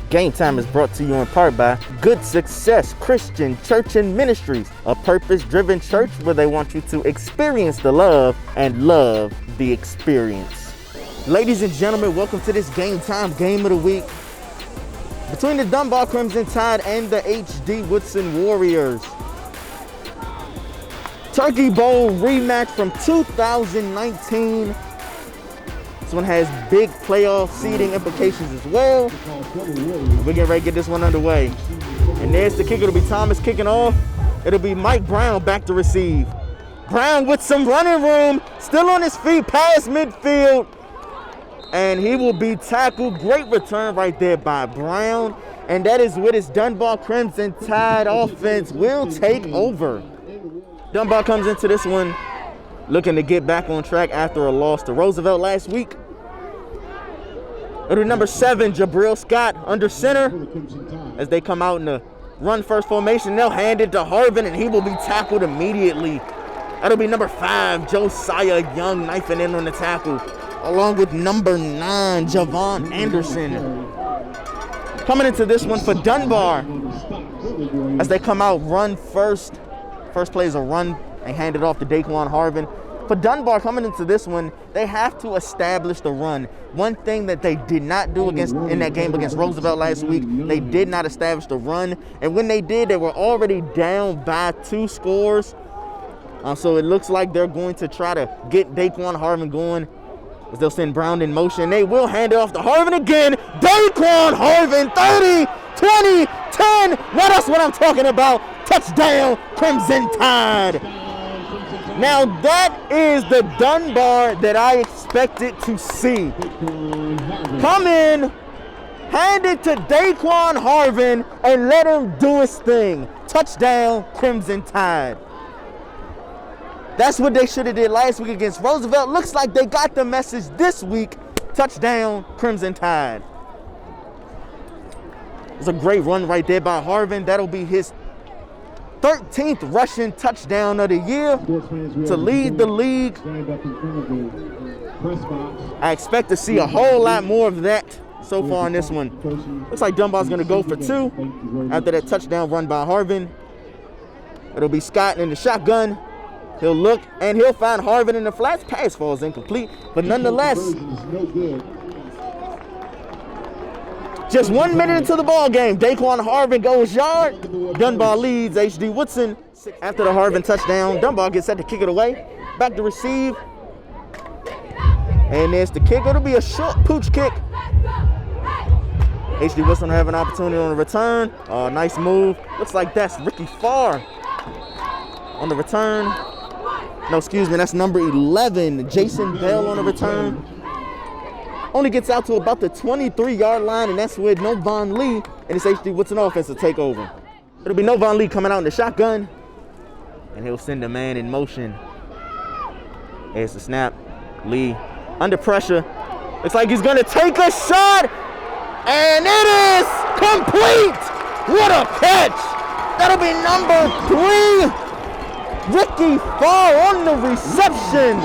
Game Time is brought to you in part by Good Success Christian Church and Ministries, a purpose-driven church where they want you to experience the love and love the experience. Ladies and gentlemen, welcome to this Game Time Game of the Week between the Dunbar Crimson Tide and the HD Woodson Warriors. Turkey Bowl rematch from 2019. This one has big playoff seeding implications as well. We're getting ready to get this one underway. And there's the kicker. It'll be Thomas kicking off. It'll be Mike Brown back to receive. Brown with some running room, still on his feet past midfield. And he will be tackled. Great return right there by Brown. And that is what his Dunbar Crimson Tide offense will take over. Dunbar comes into this one looking to get back on track after a loss to Roosevelt last week. It'll be number 7, Jabril Scott under center as they come out in the run first formation. They'll hand it to Harvin and he will be tackled immediately. That'll be number 5, Josiah Young knifing in on the tackle, along with number 9, Javon Anderson. Coming into this one for Dunbar as they come out run first. First play is a run. They hand it off to Daquan Harvin. For Dunbar coming into this one, they have to establish the run. One thing that they did not do in that game against Roosevelt last week, they did not establish the run. And when they did, they were already down by 2 scores. So it looks like they're going to try to get Daquan Harvin going as they'll send Brown in motion. They will hand it off to Harvin again. Daquan Harvin, 30, 20, 10. What else? What I'm talking about? Touchdown, Crimson Tide. Now that is the Dunbar that I expected to see. Come in, hand it to Daquan Harvin, and let him do his thing. Touchdown, Crimson Tide. That's what they should have did last week against Roosevelt. Looks like they got the message this week. Touchdown, Crimson Tide. It's a great run right there by Harvin. That'll be his 13th rushing touchdown of the year to lead the league. I expect to see a whole lot more of that so far in this one. Looks like Dunbar's going to go for 2 after that touchdown run by Harvin. It'll be Scott in the shotgun. He'll look and he'll find Harvin in the flats. Pass falls incomplete, but nonetheless, just 1 minute into the ball game, Daquan Harvin goes yard. Dunbar leads HD Woodson. After the Harvin touchdown, Dunbar gets set to kick it away. Back to receive. And there's the kick. It'll be a short pooch kick. HD Woodson will have an opportunity on the return. Nice move. Looks like that's Ricky Farr on the return. No, excuse me, that's number 11, Jason Bell on the return. Only gets out to about the 23-yard line, and that's where Novon Lee and his HD Woodson offense will take over. It'll be Novon Lee coming out in the shotgun, and he'll send a man in motion. There's the snap. Lee under pressure. Looks like he's going to take a shot, and it is complete. What a catch. That'll be number 3. Ricky Farr on the reception.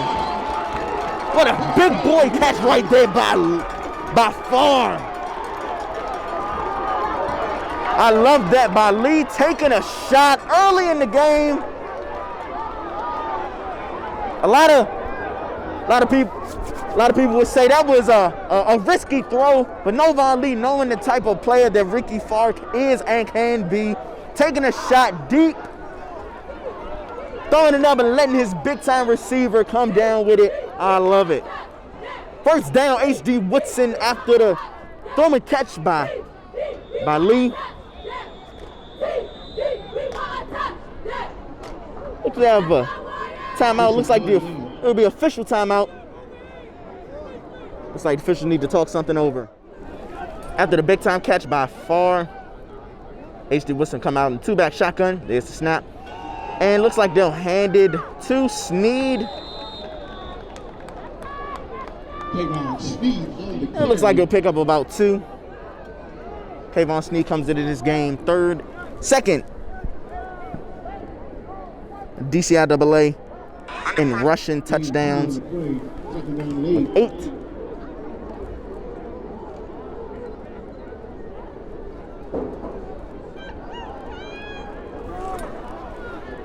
What a big boy catch right there by Farr. I love that by Lee taking a shot early in the game. A lot of people would say that was a risky throw, but Novon Lee, knowing the type of player that Ricky Farr is and can be, taking a shot deep, throwing it up and letting his big-time receiver come down with it. I love it. First down, HD Woodson after the throw and catch by Lee. Looks like we have a timeout. Looks like it'll be official timeout. Looks like the officials need to talk something over. After the big-time catch by Farr, HD Woodson come out in 2-back shotgun. There's the snap. And looks like they'll hand it to Sneed. It looks like he'll pick up about 2. Kayvon Sneed comes into this game second DCIAA in rushing touchdowns. 8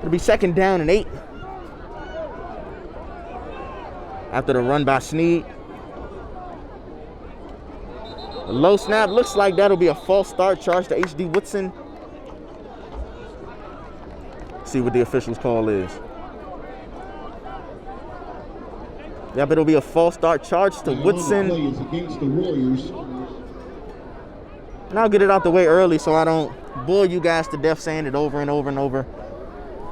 It'll be 2nd down and 8. After the run by Snead. A low snap. Looks like that'll be a false start charge to H.D. Woodson. See what the official's call is. Yep, it'll be a false start charge to Woodson. Against the Warriors. And I'll get it out the way early so I don't bore you guys to death saying it over and over and over.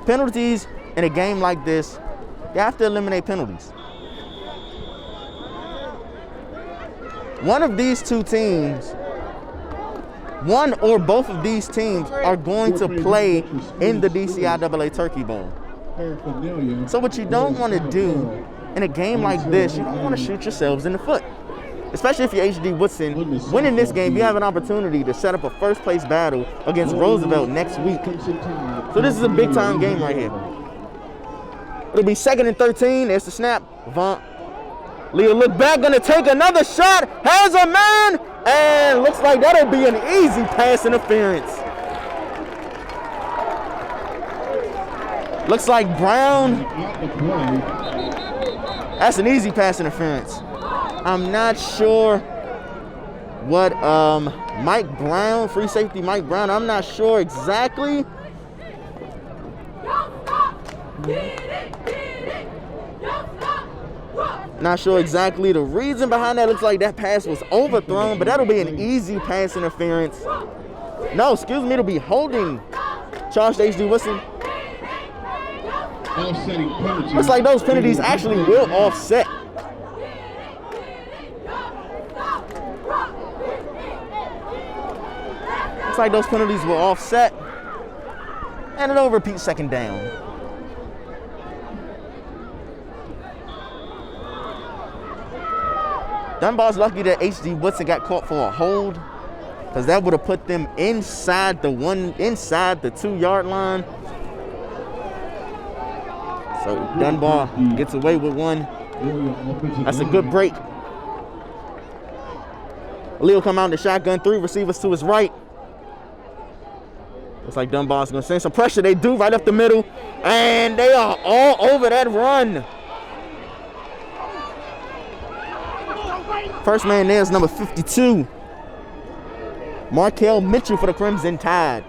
Penalties in a game like this, you have to eliminate penalties. One of these two teams, one or both of these teams are going to play in the DCIAA Turkey Bowl. So what you don't want to do in a game like this, you don't want to shoot yourselves in the foot. Especially if you're H.D. Woodson. Winning this game, you have an opportunity to set up a first-place battle against Roosevelt next week. So this is a big-time game right here. It'll be 2nd and 13. There's the snap. Vaughn. Leo look back, gonna take another shot. Has a man, and looks like that'll be an easy pass interference. Looks like Brown. That's an easy pass interference. I'm not sure what Mike Brown, free safety Mike Brown, I'm not sure exactly. Not sure exactly the reason behind that. Looks like that pass was overthrown, but that'll be an easy pass interference. No, excuse me, it'll be holding charge to H.D. Woodson. Looks like those penalties actually will offset. Looks like those penalties will offset. And it'll repeat 2nd down. Dunbar's lucky that H.D. Woodson got caught for a hold, because that would have put them inside the 2-yard line. So Dunbar gets away with one. That's a good break. Leo come out in the shotgun, 3 receivers to his right. Looks like Dunbar's gonna send some pressure. They do right up the middle, and they are all over that run. First man there is number 52. Markel Mitchell for the Crimson Tide.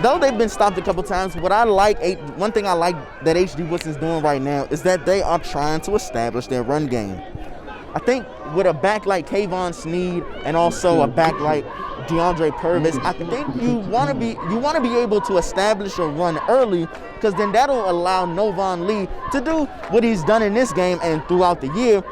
Though they've been stopped a couple times, one thing I like that H.D. Woodson's doing right now is that they are trying to establish their run game. I think with a back like Kayvon Snead and also a back like DeAndre Purvis, I think you want to be able to establish a run early, because then that'll allow Novon Lee to do what he's done in this game and throughout the year,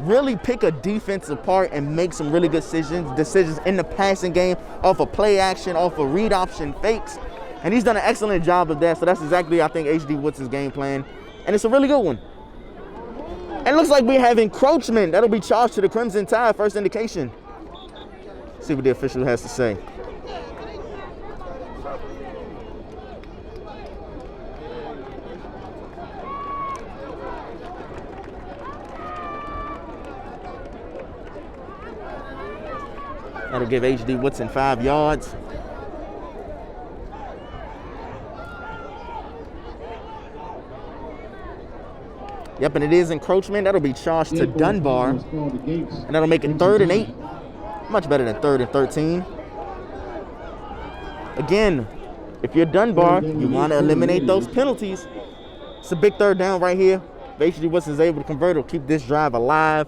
really pick a defense apart and make some really good decisions in the passing game off of play action, off of read option fakes. And he's done an excellent job of that. So that's exactly, I think, H.D. Woodson's game plan. And it's a really good one. And it looks like we have encroachment. That'll be charged to the Crimson Tide, first indication. See what the official has to say. That'll give H.D. Woodson 5 yards. Yep, and it is encroachment. That'll be charged to Dunbar. And that'll make it 3rd and 8. Much better than 3rd and 13. Again, if you're Dunbar, you want to eliminate those penalties. It's a big 3rd down right here. If H.D. Woodson's able to convert, it'll keep this drive alive.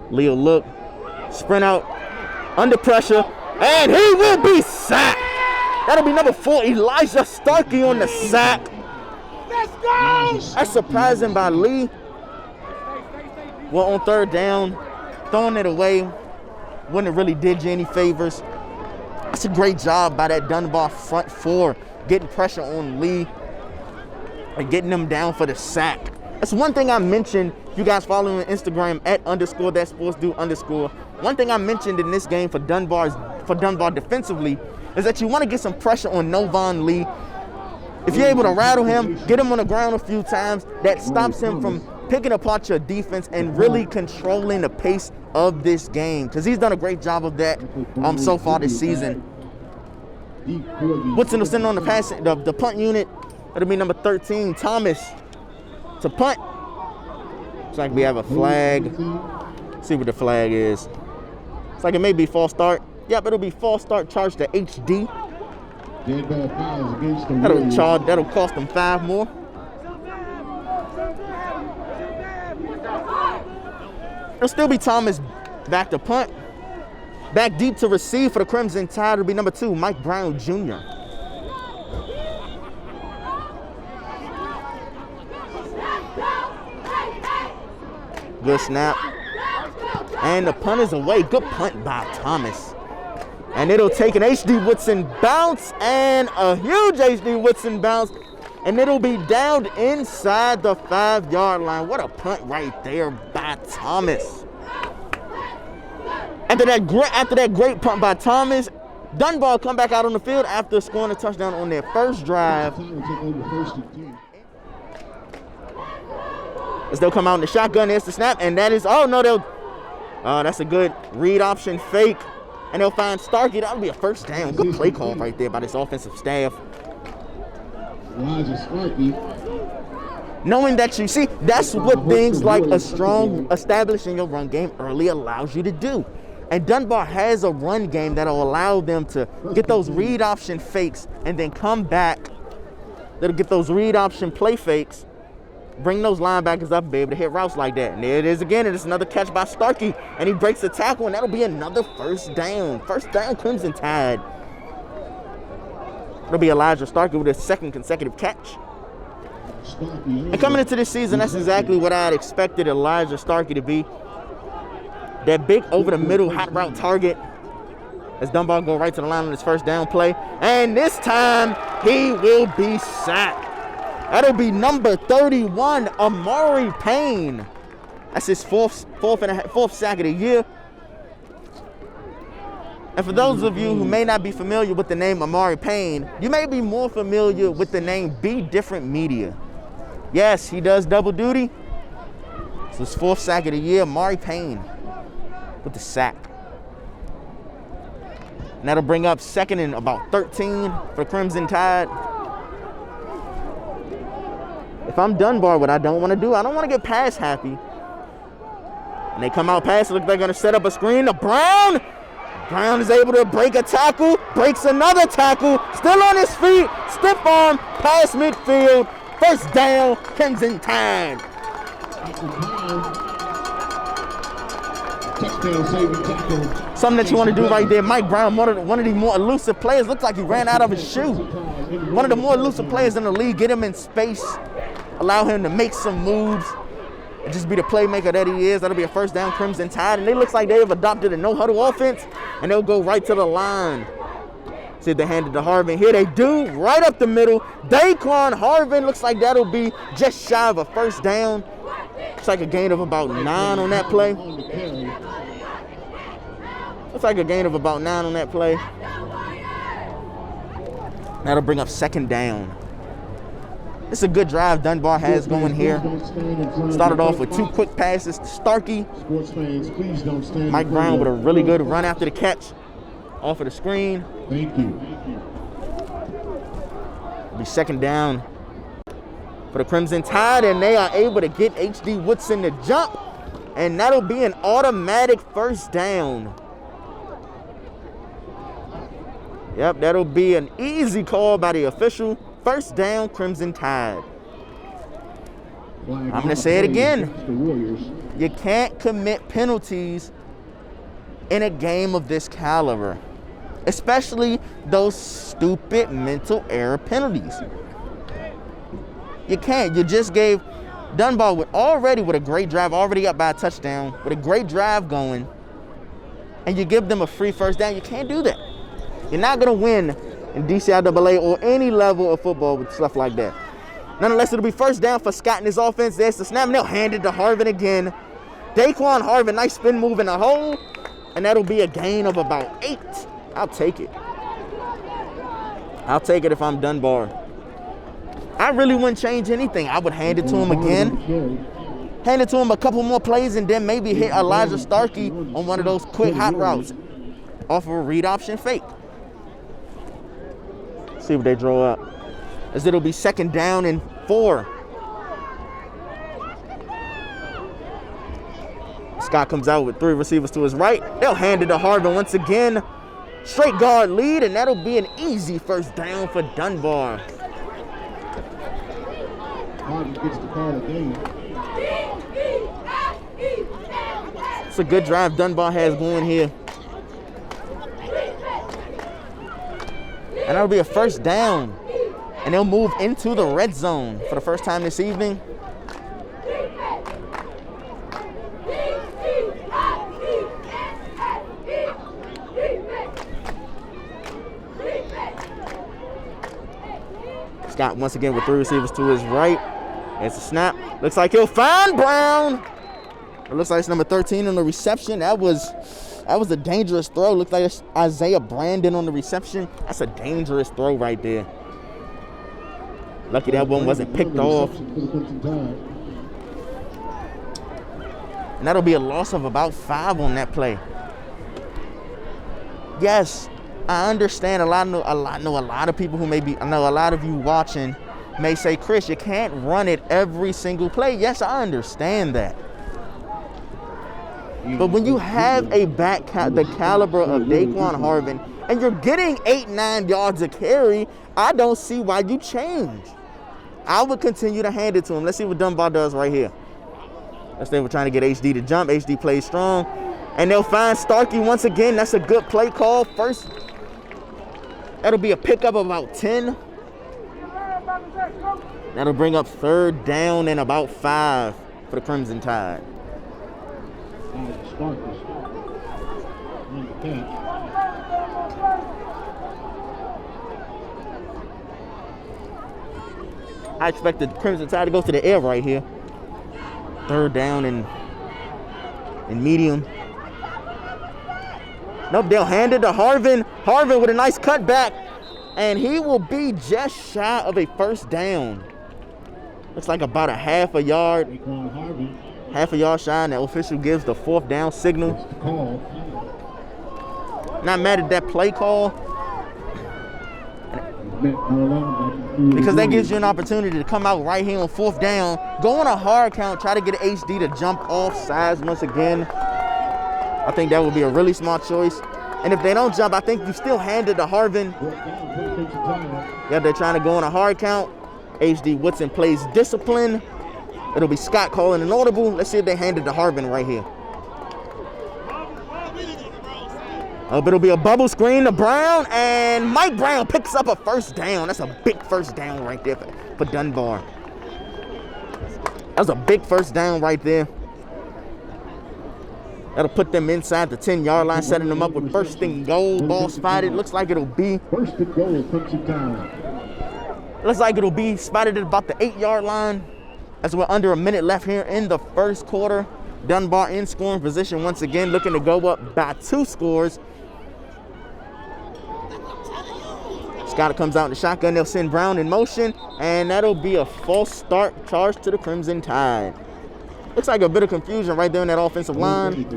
Leo look. Sprint out. Under pressure. And he will be sacked. That'll be number 4, Elijah Starkey on the sack. That's surprising by Lee. Well, on 3rd down, throwing it away wouldn't have really did you any favors. That's a great job by that Dunbar front 4, getting pressure on Lee and getting them down for the sack. That's one thing I mentioned. You guys follow me on Instagram @_thatsportsdude_. One thing I mentioned in this game for Dunbar defensively is that you want to get some pressure on Novon Lee. If you're able to rattle him, get him on the ground a few times, that stops him from picking apart your defense and really controlling the pace of this game, because he's done a great job of that so far this season. Woodson will send on the punt unit. It'll be number 13, Thomas, to punt. Looks like we have a flag. Let's see what the flag is. It's like it may be false start. Yep, it'll be false start, charged to HD. That'll cost them 5 more. It'll still be Thomas back to punt. Back deep to receive for the Crimson Tide. It'll be number 2, Mike Brown Jr. Good snap. And the punt is away. Good punt by Thomas. And it'll take an HD Woodson bounce and a huge HD Woodson bounce. And it'll be downed inside the 5-yard line. What a punt right there by Thomas. After that great punt by Thomas, Dunbar come back out on the field after scoring a touchdown on their first drive. As they'll come out in the shotgun, there's the snap, and that is, that's a good read option fake. And they'll find Starkey. That'll be a first down. Good play call right there by this offensive staff. Knowing that you see, that's what things like a strong establishing your run game early allows you to do. And Dunbar has a run game that'll allow them to get those read option fakes and then come back. That'll get those read option play fakes, bring those linebackers up and be able to hit routes like that. And there it is again, and it's another catch by Starkey, and he breaks the tackle, and that'll be another first down. First down, Crimson Tide. It'll be Elijah Starkey with his 2nd consecutive catch. And coming into this season, that's exactly what I had expected Elijah Starkey to be. That big over-the-middle hot route target as Dunbar go right to the line on his first down play. And this time, he will be sacked. That'll be number 31, Amari Payne. That's his fourth sack of the year. And for those of you who may not be familiar with the name Amari Payne, you may be more familiar with the name Be Different Media. Yes, he does double duty. It's his 4th sack of the year, Amari Payne with the sack. And that'll bring up 2nd and about 13 for the Crimson Tide. If I'm Dunbar, what I don't want to do, I don't want to get pass happy. And they come out pass, it looks like they're going to set up a screen to Brown. Brown is able to break a tackle, breaks another tackle, still on his feet, stiff arm, past midfield, first down, Crimson Tide. Something that you want to do right there. Mike Brown, one of the more elusive players. Looks like he ran out of his shoe. One of the more elusive players in the league. Get him in space. Allow him to make some moves. And just be the playmaker that he is. That'll be a first down, Crimson Tide. And it looks like they've adopted a no-huddle offense. And they'll go right to the line. See if they hand it to Harvin. Here they do. Right up the middle. Daquan Harvin. Looks like that'll be just shy of a first down. Looks like a gain of about 9 on that play. Looks like a gain of about 9 on that play. That'll bring up 2nd down. It's a good drive Dunbar has going here. Started off with 2 quick passes to Starkey. Mike Brown with a really good run after the catch. Off of the screen. Thank you. It'll be 2nd down for the Crimson Tide, and they are able to get HD Woodson to jump, and that'll be an automatic first down. Yep, that'll be an easy call by the official. First down, Crimson Tide. I'm going to say it again. You can't commit penalties in a game of this caliber, especially those stupid mental error penalties. You can't. You just gave Dunbar with a great drive, already up by a touchdown, with a great drive going, and you give them a free first down. You can't do that. You're not going to win in DCIAA or any level of football with stuff like that. Nonetheless, it'll be first down for Scott and his offense. There's the snap, and they'll hand it to Harvin again. Daquan Harvin, nice spin move in the hole, and that'll be a gain of about 8. I'll take it. I'll take it if I'm Dunbar. I really wouldn't change anything. I would hand it to him again. hand it to him a couple more plays, and then maybe hit Elijah Starkey on one of those quick hot routes off of a read option fake. See what they draw up. As it'll be 2nd down and 4. Scott comes out with 3 receivers to his right. They'll hand it to Harvin once again. Straight guard lead, and that'll be an easy 1st down for Dunbar. Harvin gets the call again. It's a good drive Dunbar has going here. And that'll be a 1st down. And they'll move into the red zone for the first time this evening. Scott once again with 3 receivers to his right. It's a snap. Looks like he'll find Brown. It looks like it's number 13 on the reception. That was a dangerous throw. Looks like it's Isaiah Brandon on the reception. That's a dangerous throw right there. Lucky that one wasn't picked off. And that'll be a loss of about 5 on that play. Yes, I understand. I know a lot of people who I know a lot of you watching may say, Chris, you can't run it every single play. Yes, I understand that. But when you have a back the caliber of Daquan Harvin and you're getting 8-9 yards a carry, I don't see why you change. I would continue to hand it to him. Let's see what Dunbar does right here. Let's say we're trying to get HD to jump. HD plays strong. And they'll find Starkey once again. That's a good play call. First, that'll be a pickup of about 10. That'll bring up 3rd down and about 5 for the Crimson Tide. I expect the Crimson Tide to go to the air right here. 3rd down and medium. Nope, they'll hand it to Harvin. Harvin with a nice cutback, and he will be just shy of a 1st down. Looks like about a half a yard shy, and the official gives the 4th down signal. Not mad at that play call, because that gives you an opportunity to come out right here on 4th down, go on a hard count, try to get an HD to jump off sides once again. I think that would be a really smart choice. And if they don't jump, I think you still hand it to Harvin. Yeah, they're trying to go on a hard count. HD Woodson plays discipline. It'll be Scott calling an audible. Let's see if they hand it to Harvin right here. Oh, but it'll be a bubble screen to Brown, and Mike Brown picks up a 1st down. That's a big 1st down right there for Dunbar. That was a big 1st down right there. That'll put them inside the 10-yard line, setting them up with 1st and goal. Ball spotted. Looks like it'll be 1st and goal, Crimson Tide. Looks like it'll be spotted at about the 8-yard line, as we're under a minute left here in the 1st quarter. Dunbar in scoring position once again, looking to go up by 2 scores. Scott comes out in the shotgun. They'll send Brown in motion, and that'll be a false start charge to the Crimson Tide. Looks like a bit of confusion right there in that offensive line.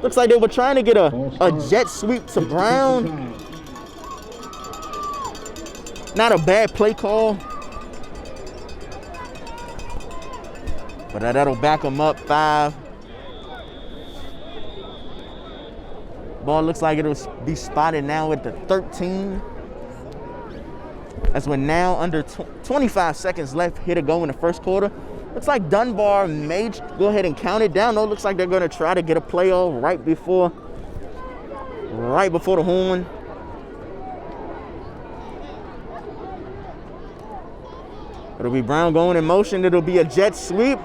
Looks like they were trying to get a jet sweep to Brown. Not a bad play call, but that'll back them up 5. Ball looks like it'll be spotted now at the 13. As we're now under 25 seconds left here to go in the 1st quarter. Looks like Dunbar may go ahead and count it down. No, it looks like they're going to try to get a play off right before the horn. It'll be Brown going in motion. It'll be a jet sweep.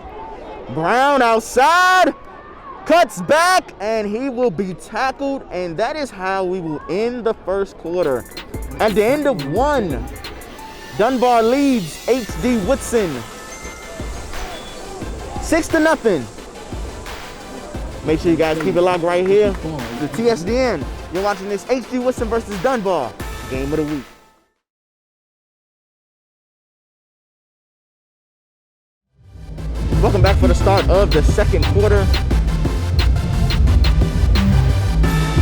Brown outside, cuts back, and he will be tackled. And that is how we will end the 1st quarter. At the end of 1, Dunbar leads HD Woodson 6-0. Make sure you guys keep it locked right here. The TSDN. You're watching this HD Woodson versus Dunbar game of the week. Welcome back back for the start of the second quarter.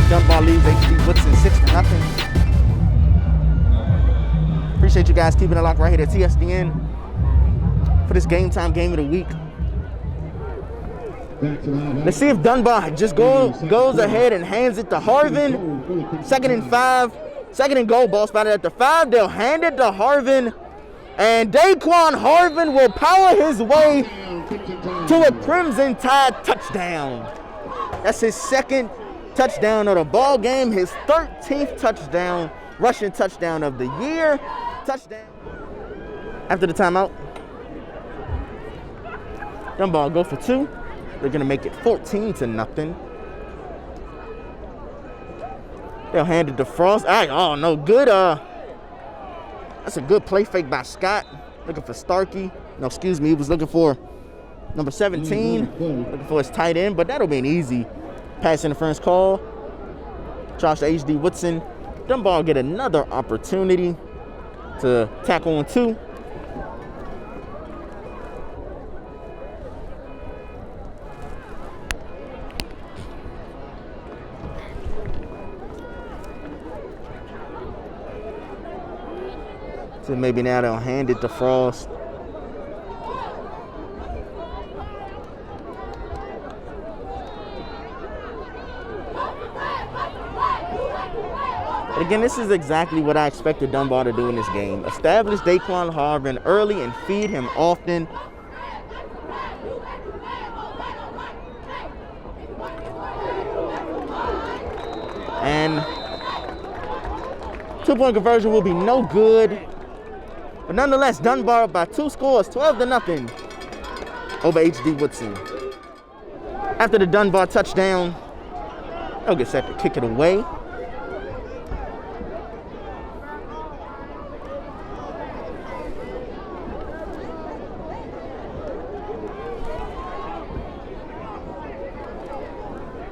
Dunbar leads HD Woodson 6-0. Appreciate you guys keeping it locked right here at TSDN for this game time game of the week. Let's see if Dunbar just goes ahead and hands it to Harvin. 2nd and 5. 2nd and goal. Ball spotted at the 5. They'll hand it to Harvin. And Daquan Harvin will power his way to a Crimson Tide touchdown. That's his 2nd touchdown of the ball game. His 13th touchdown, rushing touchdown of the year. Touchdown. After the timeout, Dunbar go for 2. They're going to make it 14-0. They'll hand it to Frost. Oh, no. Good. That's a good play fake by Scott. Looking for Starkey. No, excuse me. He was looking for number 17. Looking for his tight end. But that'll be an easy pass interference call. Charge to HD Woodson. Dunbar get another opportunity to tackle on 2. So maybe now they'll hand it to Frost. But again, this is exactly what I expected Dunbar to do in this game. Establish Daquan Harvin early and feed him often. And 2-point conversion will be no good. But nonetheless, Dunbar by 2 scores, 12-0 over HD Woodson. After the Dunbar touchdown, they'll get set to kick it away.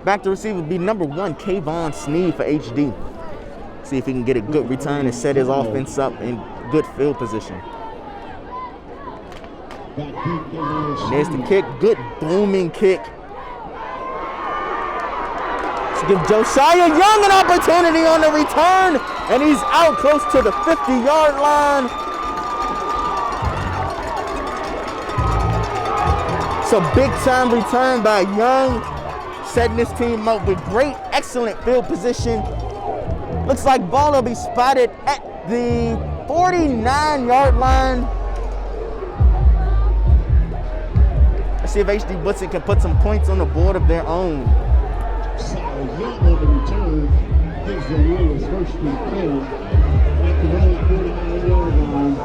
Back to receive will be number 1, Kayvon Sneed for HD. See if he can get a good return and set his offense up in good field position. There's the kick. Good booming kick. Let's give Josiah Young an opportunity on the return. And he's out close to the 50-yard line. It's a big-time return by Young. Setting this team up with great, excellent field position. Looks like ball will be spotted at the 49-yard line. Let's see if HD Woodson can put some points on the board of their own. Young on the return gives the Warriors first and goal at the 49-yard line.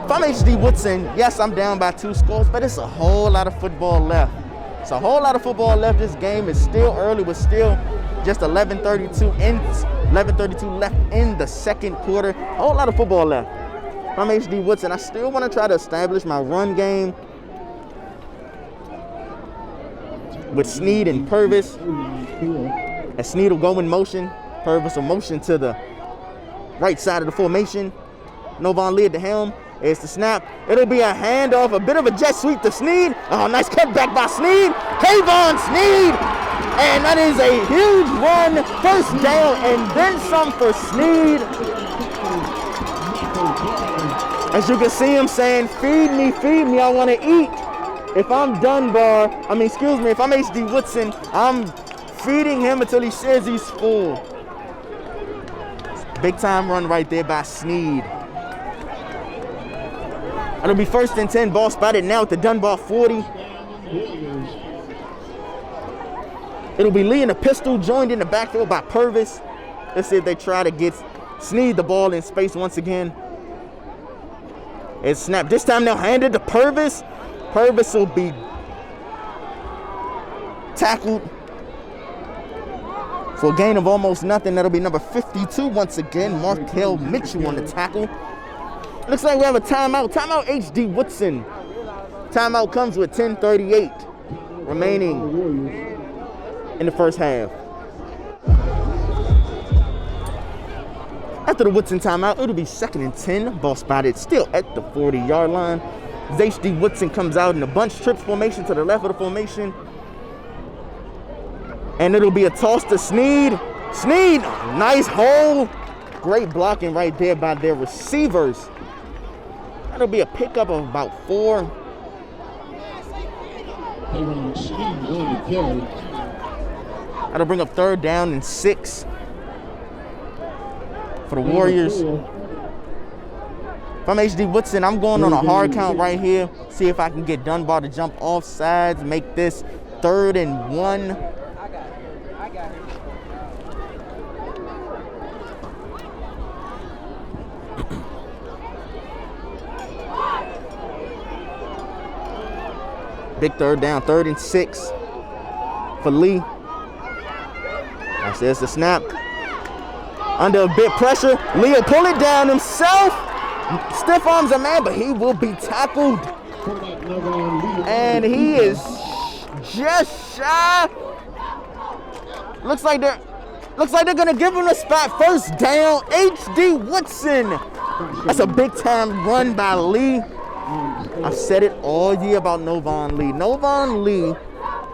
If I'm HD Woodson, yes, I'm down by 2 scores, but it's a whole lot of football left. It's a whole lot of football left. This game is still early. We're still just 11:32 left in the second quarter. A whole lot of football left. If I'm HD Woodson, I still want to try to establish my run game with Sneed and Purvis. As Sneed will go in motion, Purvis will motion to the right side of the formation. Novon Lee at the helm. It's the snap. It'll be a handoff, a bit of a jet sweep to Sneed. Oh, nice cutback by Sneed. Kayvon Sneed. And that is a huge run. First down and then some for Sneed. As you can see him saying, feed me, I want to eat. If I'm Dunbar, if I'm HD Woodson, I'm feeding him until he says he's full. Big time run right there by Sneed. It'll be 1st and 10, ball spotted now at the Dunbar 40. It'll be Lee in the pistol, joined in the backfield by Purvis. Let's see if they try to get Sneed the ball in space once again. It's snapped. This time they'll hand it to Purvis. Purvis will be tackled for a gain of almost nothing. That'll be number 52 once again, Markel Mitchell on the tackle. Looks like we have a timeout. Timeout HD Woodson. Timeout comes with 10:38 remaining in the first half. After the Woodson timeout, it'll be 2nd and 10. Ball spotted still at the 40-yard line. HD Woodson comes out in a bunch trips formation to the left of the formation. And it'll be a toss to Sneed. Sneed, nice hole. Great blocking right there by their receivers. That'll be a pickup of about 4. That'll bring up 3rd down and 6 for the Warriors. If I'm HD Woodson, I'm going on a hard count right here. See if I can get Dunbar to jump off sides, make this 3rd and 1. Big 3rd down, 3rd and 6 for Lee. There's the snap. Under a bit pressure, Lee will pull it down himself. Stiff arms a man, but he will be tackled. And he is just shy. Looks like they're gonna give him a spot. 1st down, HD Woodson. That's a big time run by Lee. I've said it all year about Novon Lee. Novon Lee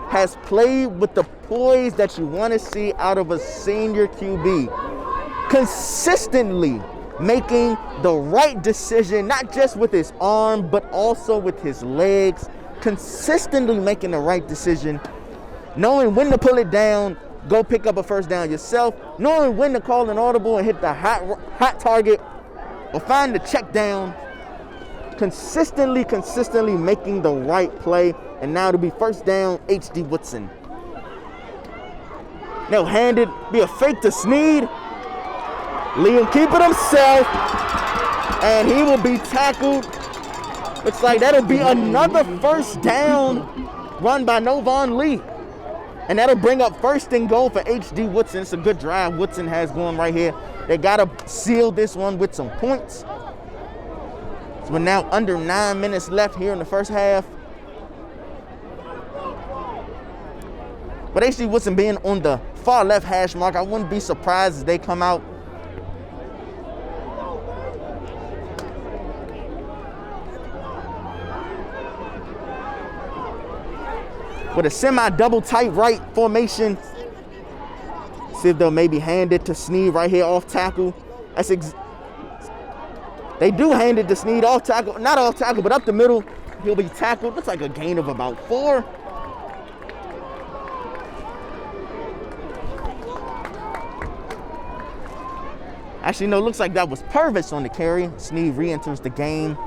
has played with the poise that you want to see out of a senior QB. Consistently making the right decision, not just with his arm, but also with his legs. Consistently making the right decision. Knowing when to pull it down, go pick up a 1st down yourself. Knowing when to call an audible and hit the hot target or find the check down. Consistently making the right play. And now to be 1st down, HD Woodson. They'll hand it, be a fake to Sneed. Lee will keep it himself. And he will be tackled. Looks like that'll be another 1st down run by Novon Lee. And that'll bring up 1st and goal for HD Woodson. It's a good drive Woodson has going right here. They got to seal this one with some points. So we're now under 9 minutes left here in the 1st half. But HD Woodson being on the far left hash mark, I wouldn't be surprised if they come out with a semi-double tight right formation. See if they'll maybe hand it to Sneed right here off tackle. They do hand it to Sneed off tackle, not off tackle, but up the middle. He'll be tackled. Looks like a gain of about 4. Actually, no, looks like that was Purvis on the carry. Sneed re-enters the game.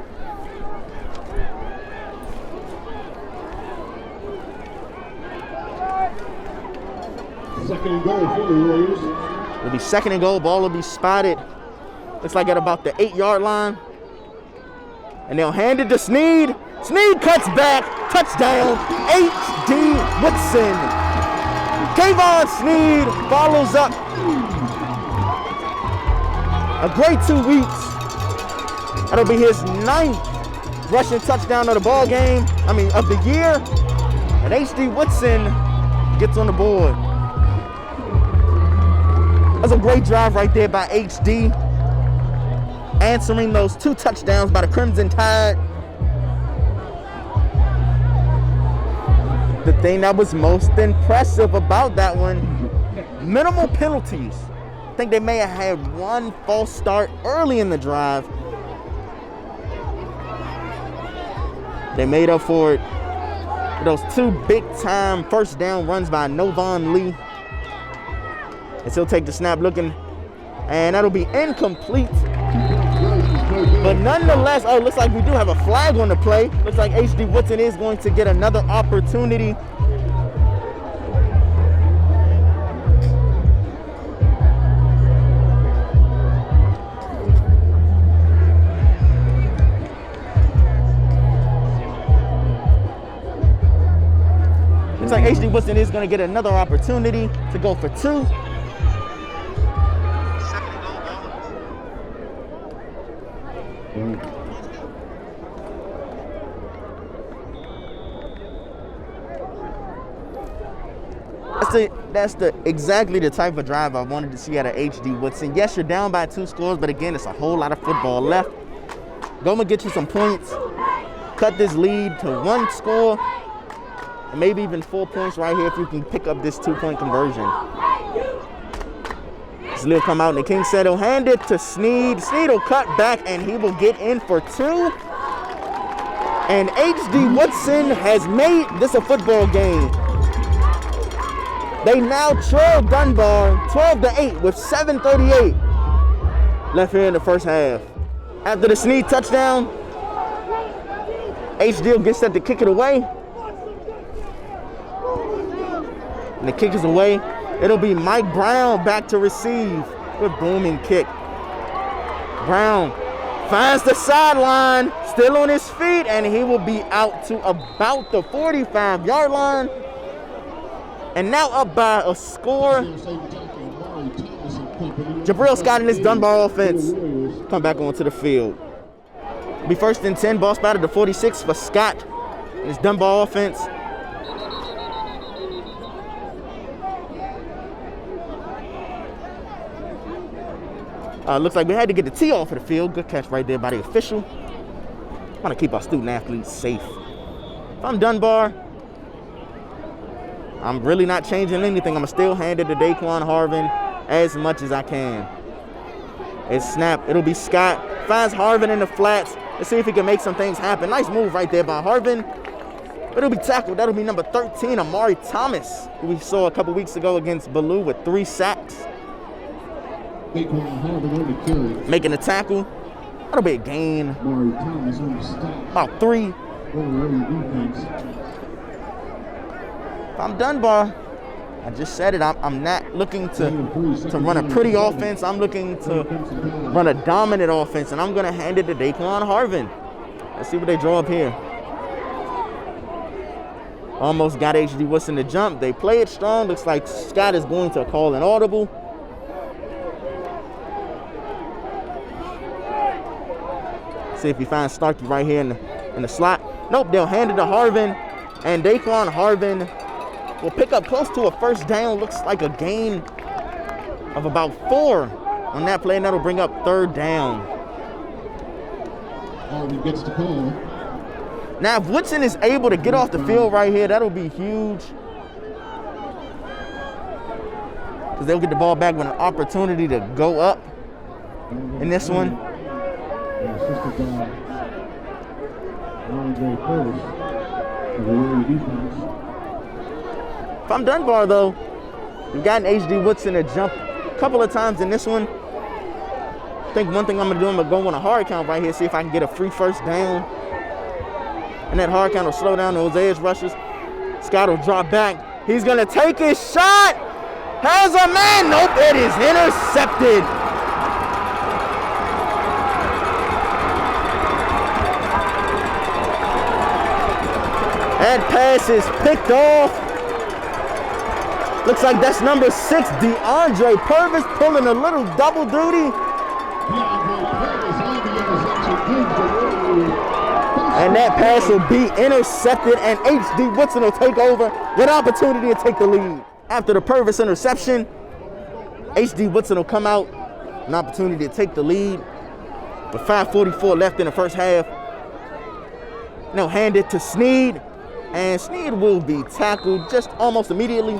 Second and goal for the Warriors. It'll be 2nd and goal. Ball will be spotted. Looks like at about the 8-yard line. And they'll hand it to Sneed. Sneed cuts back. Touchdown, HD Woodson. Kayvon Sneed follows up a great 2 weeks. That'll be his 9th rushing touchdown of the ball game. Of the year. And HD Woodson gets on the board. That's a great drive right there by HD. Answering those 2 touchdowns by the Crimson Tide. The thing that was most impressive about that one, minimal penalties. I think they may have had 1 false start early in the drive. They made up for it with those 2 big-time 1st down runs by Novon Lee. And he'll take the snap looking, and that'll be incomplete. But nonetheless, looks like we do have a flag on the play. Looks like HD Woodson is going to get another opportunity. Looks like HD Woodson is going to get another opportunity to go for 2. That's exactly the type of drive I wanted to see out of HD Woodson. Yes, you're down by 2 scores, but again, it's a whole lot of football left. Go and get you some points. Cut this lead to 1 score, and maybe even 4 points right here if you can pick up this 2-point conversion. Sneed come out, and the King said he'll hand it to Sneed. Sneed will cut back, and he will get in for 2. And HD Woodson has made this a football game. They now trail Dunbar 12-8 with 7:38 left here in the first half. After the Sneed touchdown, HD gets set to kick it away. And the kick is away. It'll be Mike Brown back to receive with booming kick. Brown finds the sideline, still on his feet, and he will be out to about the 45-yard line. And now up by a score. Jabril Scott and his Dunbar offense come back onto the field. Be 1st and 10, ball spotted to 46 for Scott and his Dunbar offense. Looks like we had to get the tee off of the field. Good catch right there by the official. Want to keep our student athletes safe. If I'm Dunbar, I'm really not changing anything. I'm still hand it to Daquan Harvin as much as I can. It's snap. It'll be Scott. Finds Harvin in the flats. Let's see if he can make some things happen. Nice move right there by Harvin. But it'll be tackled. That'll be number 13, Amari Thomas, who we saw a couple weeks ago against Ballou with 3 sacks. Making a tackle. That'll be a gain. About 3. If I'm Dunbar, I just said it, I'm not looking to run a pretty offense. I'm looking to run a dominant offense, and I'm going to hand it to Daquan Harvin. Let's see what they draw up here. Almost got HD Woodson to jump. They play it strong. Looks like Scott is going to call an audible. See if he finds Starkey right here in the slot. Nope, they'll hand it to Harvin, and Daquan Harvin will pick up close to a 1st down. Looks like a gain of about 4 on that play, and that'll bring up 3rd down. Harvin gets the call. Now, if Woodson is able to get off the field right here, that'll be huge. Because they'll get the ball back with an opportunity to go up in this one. If I'm Dunbar, though, we've gotten HD Woodson to jump a couple of times in this one. I think one thing I'm going to do, I'm going to go on a hard count right here, see if I can get a free 1st down. And that hard count will slow down those edge rushes. Scott will drop back. He's going to take his shot. Has a man. Nope, it is intercepted. That pass is picked off. Looks like that's number 6, DeAndre Purvis, pulling a little double duty. And that pass will be intercepted, and HD Woodson will take over with opportunity to take the lead. After the Purvis interception, HD Woodson will come out, an opportunity to take the lead. With 5:44 left in the first half. Now hand it to Sneed, and Sneed will be tackled just almost immediately.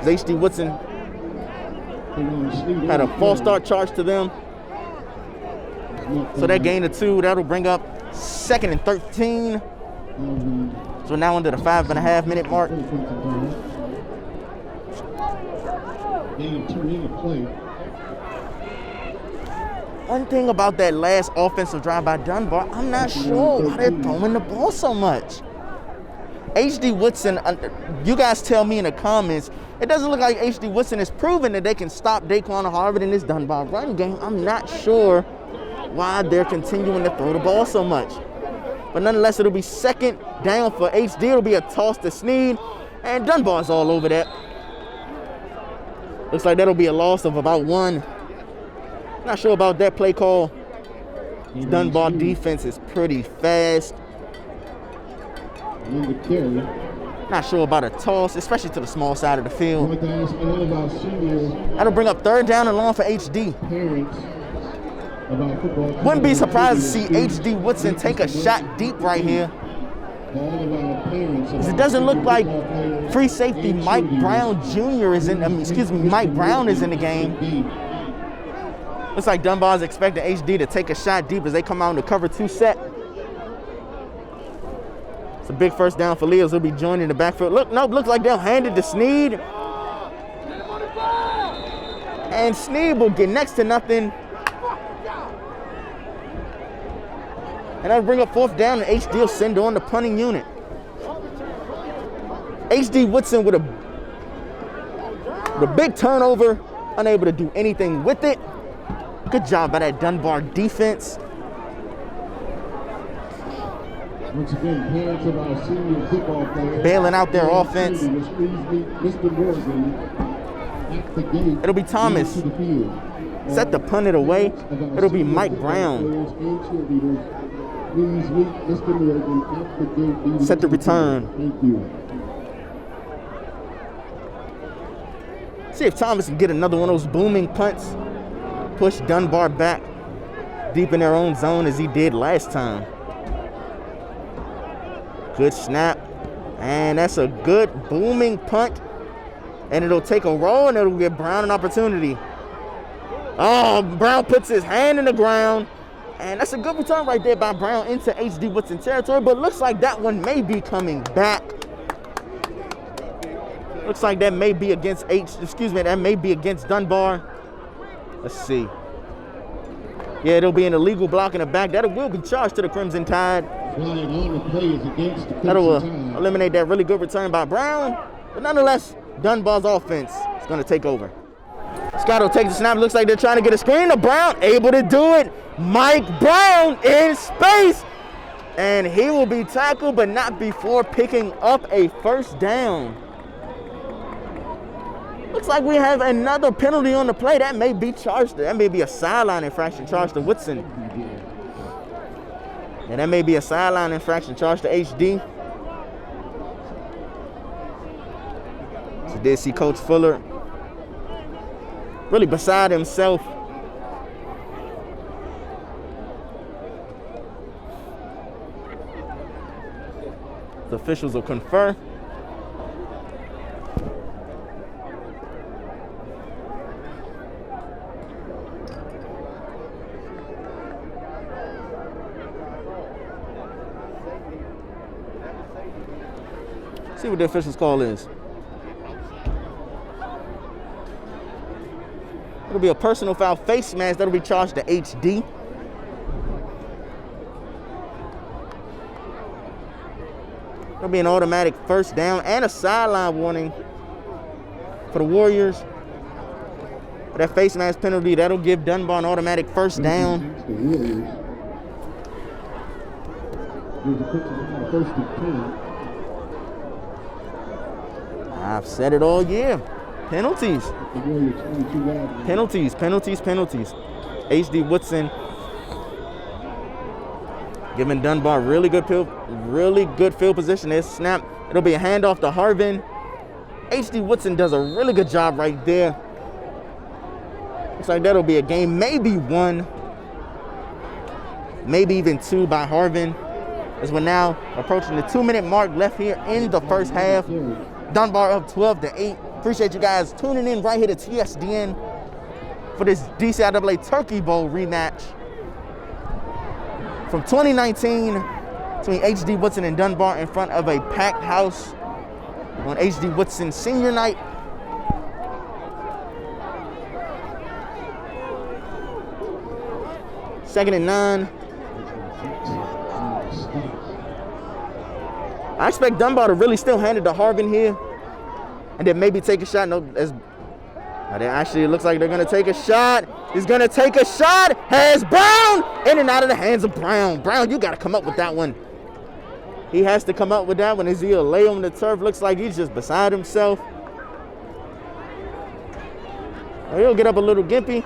HD Woodson had a false start charge to them. So that gain of 2, that'll bring up 2nd and 13. So now under the 5.5-minute mark. One thing about that last offensive drive by Dunbar, I'm not sure why they're throwing the ball so much. HD Woodson, you guys tell me in the comments, it doesn't look like HD Woodson has proven that they can stop Daquan Harvin in this Dunbar run game. I'm not sure why they're continuing to throw the ball so much. But nonetheless, it'll be 2nd down for HD. It'll be a toss to Sneed, and Dunbar's all over that. Looks like that'll be a loss of about 1. Not sure about that play call. Dunbar defense is pretty fast. Now Not sure about a toss, especially to the small side of the I'd field. like to ask all of our senior That'll bring up 3rd down and long for HD. parents about football. Wouldn't be surprised to see HD Woodson take a shot deep right here. All of our parents about It doesn't look like football players free safety and Mike cheerleaders. Brown Jr. is in, Mike Brown is in the game. Looks like Dunbar's expecting HD to take a shot deep as they come out in the cover 2 set. It's a big 1st down for Leos. He'll be joining the backfield. Looks like they'll hand it to Sneed. And Sneed will get next to nothing. And that'll bring up 4th down, and HD will send on the punting unit. HD Woodson with a big turnover, unable to do anything with it. Good job by that Dunbar defense. Once again, parents of our senior football players Bailing out their offense. Mr. Morgan at the gate. It'll be Thomas. To the field. Set the punt it away. It'll be Mike Brown. Please meet Mr. Morgan at the gate. Set the return. Thank you. See if Thomas can get another one of those booming punts. Push Dunbar back deep in their own zone as he did last time. Good snap. And that's a good booming punt. And it'll take a roll and it'll give Brown an opportunity. Oh, Brown puts his hand in the ground. And that's a good return right there by Brown into HD Woodson territory. But looks like that one may be coming back. Looks like that may be against that may be against Dunbar. Let's see. Yeah, it'll be an illegal block in the back. That will be charged to the Crimson Tide. Flag on the play is against the That'll Crimson Tide. eliminate that really good return by Brown. But nonetheless, Dunbar's offense is going to take over. Scotto takes the snap. Looks like they're trying to get a screen to Brown. Able to do it. Mike Brown in space. And he will be tackled, but not before picking up a 1st down. Looks like we have another penalty on the play. That may be charged. That may be a sideline infraction charged to Woodson. And that may be a sideline infraction charged to HD. So did see Coach Fuller really beside himself. The officials will confer. See what the official's call is. It'll be a personal foul face mask that'll be charged to HD. It'll be an automatic 1st down and a sideline warning for the Warriors. For that face mask penalty, that'll give Dunbar an automatic 1st down. The Warriors. There's a picture of 1st and 10. I've said it all year. Penalties. The Warriors 22 yards. Penalties. HD Woodson giving Dunbar really good field position. There's snap. It'll be a handoff to Harvin. HD Woodson does a really good job right there. Looks like that'll be a game, maybe 1, maybe even 2 by Harvin. As we're now approaching the 2-minute mark left here in the 1st half. Dunbar up 12-8. Appreciate you guys tuning in right here to TSDN for this DCIAA Turkey Bowl rematch from 2019 between HD Woodson and Dunbar in front of a packed house on HD Woodson senior night. Second and 9. I expect Dunbar to really still hand it to Harvin here and then maybe take a shot. It looks like they're going to take a shot. He's going to take a shot. Has Brown in and out of the hands of Brown. Brown, you got to come up with that one. He has to come up with that one as he'll lay on the turf. Looks like he's just beside himself. He'll get up a little gimpy.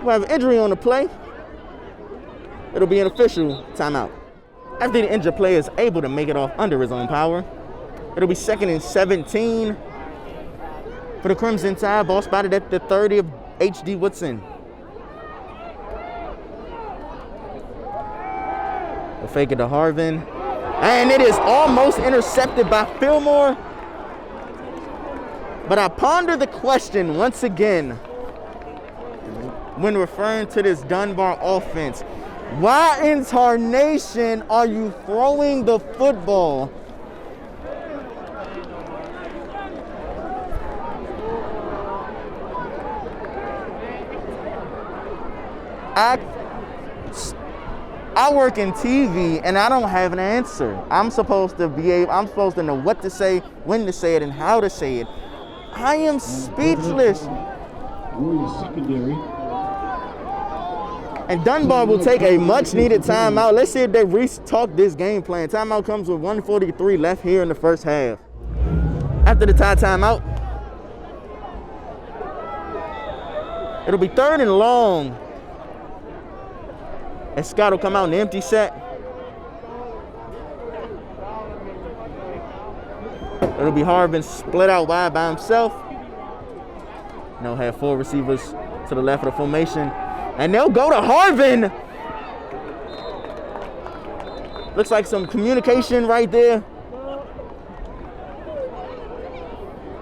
We'll have an injury on the play. It'll be an official timeout. After the injured player is able to make it off under his own power, It'll be 2nd and 17 for the Crimson Tide. Ball spotted at the 30 of H.D. Woodson. We'll fake it to Harvin. And it is almost intercepted by Fillmore. But I ponder the question once again when referring to this Dunbar offense. Why in tarnation are you throwing the football? I work in TV and I don't have an answer. I'm supposed to know what to say, when to say it, and how to say it. I am speechless. And Dunbar will take a much-needed timeout. Let's see if they retalk this game plan. Timeout comes with 1:43 left here in the first half. After the timeout, it'll be 3rd and long. And Scott will come out in the empty set. It'll be Harvin split out wide by himself. And they'll have 4 receivers to the left of the formation. And they'll go to Harvin. Looks like some communication right there.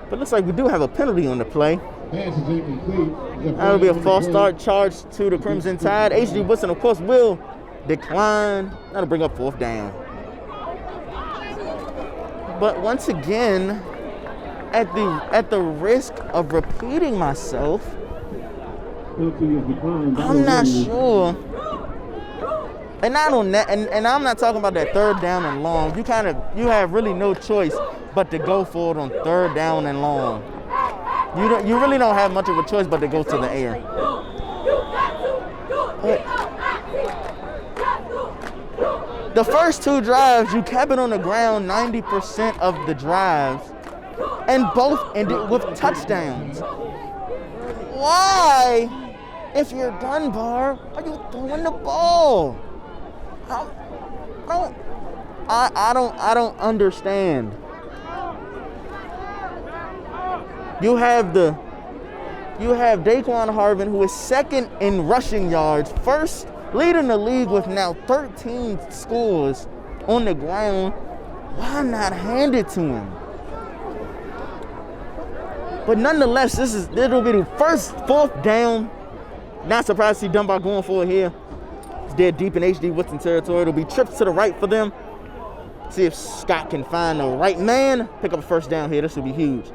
But looks like we do have a penalty on the play. That'll be a false start charge to the Crimson Tide. H.D. Woodson, of course, will decline. That'll bring up 4th down. But once again, at the risk of repeating myself, I'm not sure. And not on that, and I'm not talking about that 3rd down and long. You have really no choice but to go for it on 3rd down and long. You really don't have much of a choice but to go to the air. But the first 2 drives, you kept it on the ground 90% of the drives, and both ended with touchdowns. Why, if you're Dunbar, are you throwing the ball? I don't understand. You have Daquan Harvin, who is 2nd in rushing yards, first leading the league with now 13 scores on the ground. Why not hand it to him? But nonetheless, it'll be the first 4th down. Not surprised to see Dunbar going for it here. It's dead deep in H.D. Woodson territory. It'll be trips to the right for them. See if Scott can find the right man. Pick up a 1st down here. This will be huge.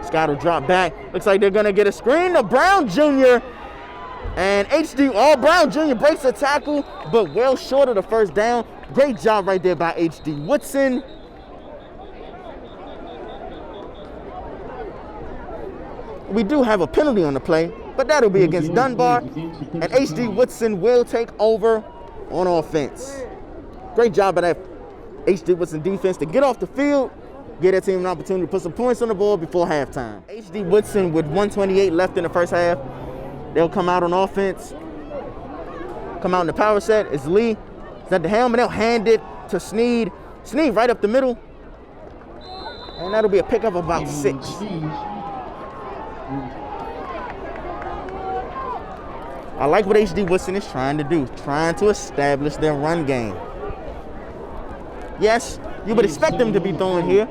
Scott will drop back. Looks like they're going to get a screen to Brown Jr. And Brown Jr. breaks a tackle, but well short of the 1st down. Great job right there by H.D. Woodson. We do have a penalty on the play, but that'll be against Dunbar. And H.D. Woodson will take over on offense. Great job by that H.D. Woodson defense to get off the field, get that team an opportunity to put some points on the board before halftime. H.D. Woodson with 1:28 left in the first half. They'll come out on offense. Come out in the power set. It's Lee. It's at the helm, and they'll hand it to Sneed. Sneed right up the middle. And that'll be a pickup of about 6. I like what H.D. Woodson is trying to do, trying to establish their run game. Yes, you would expect them to be throwing here,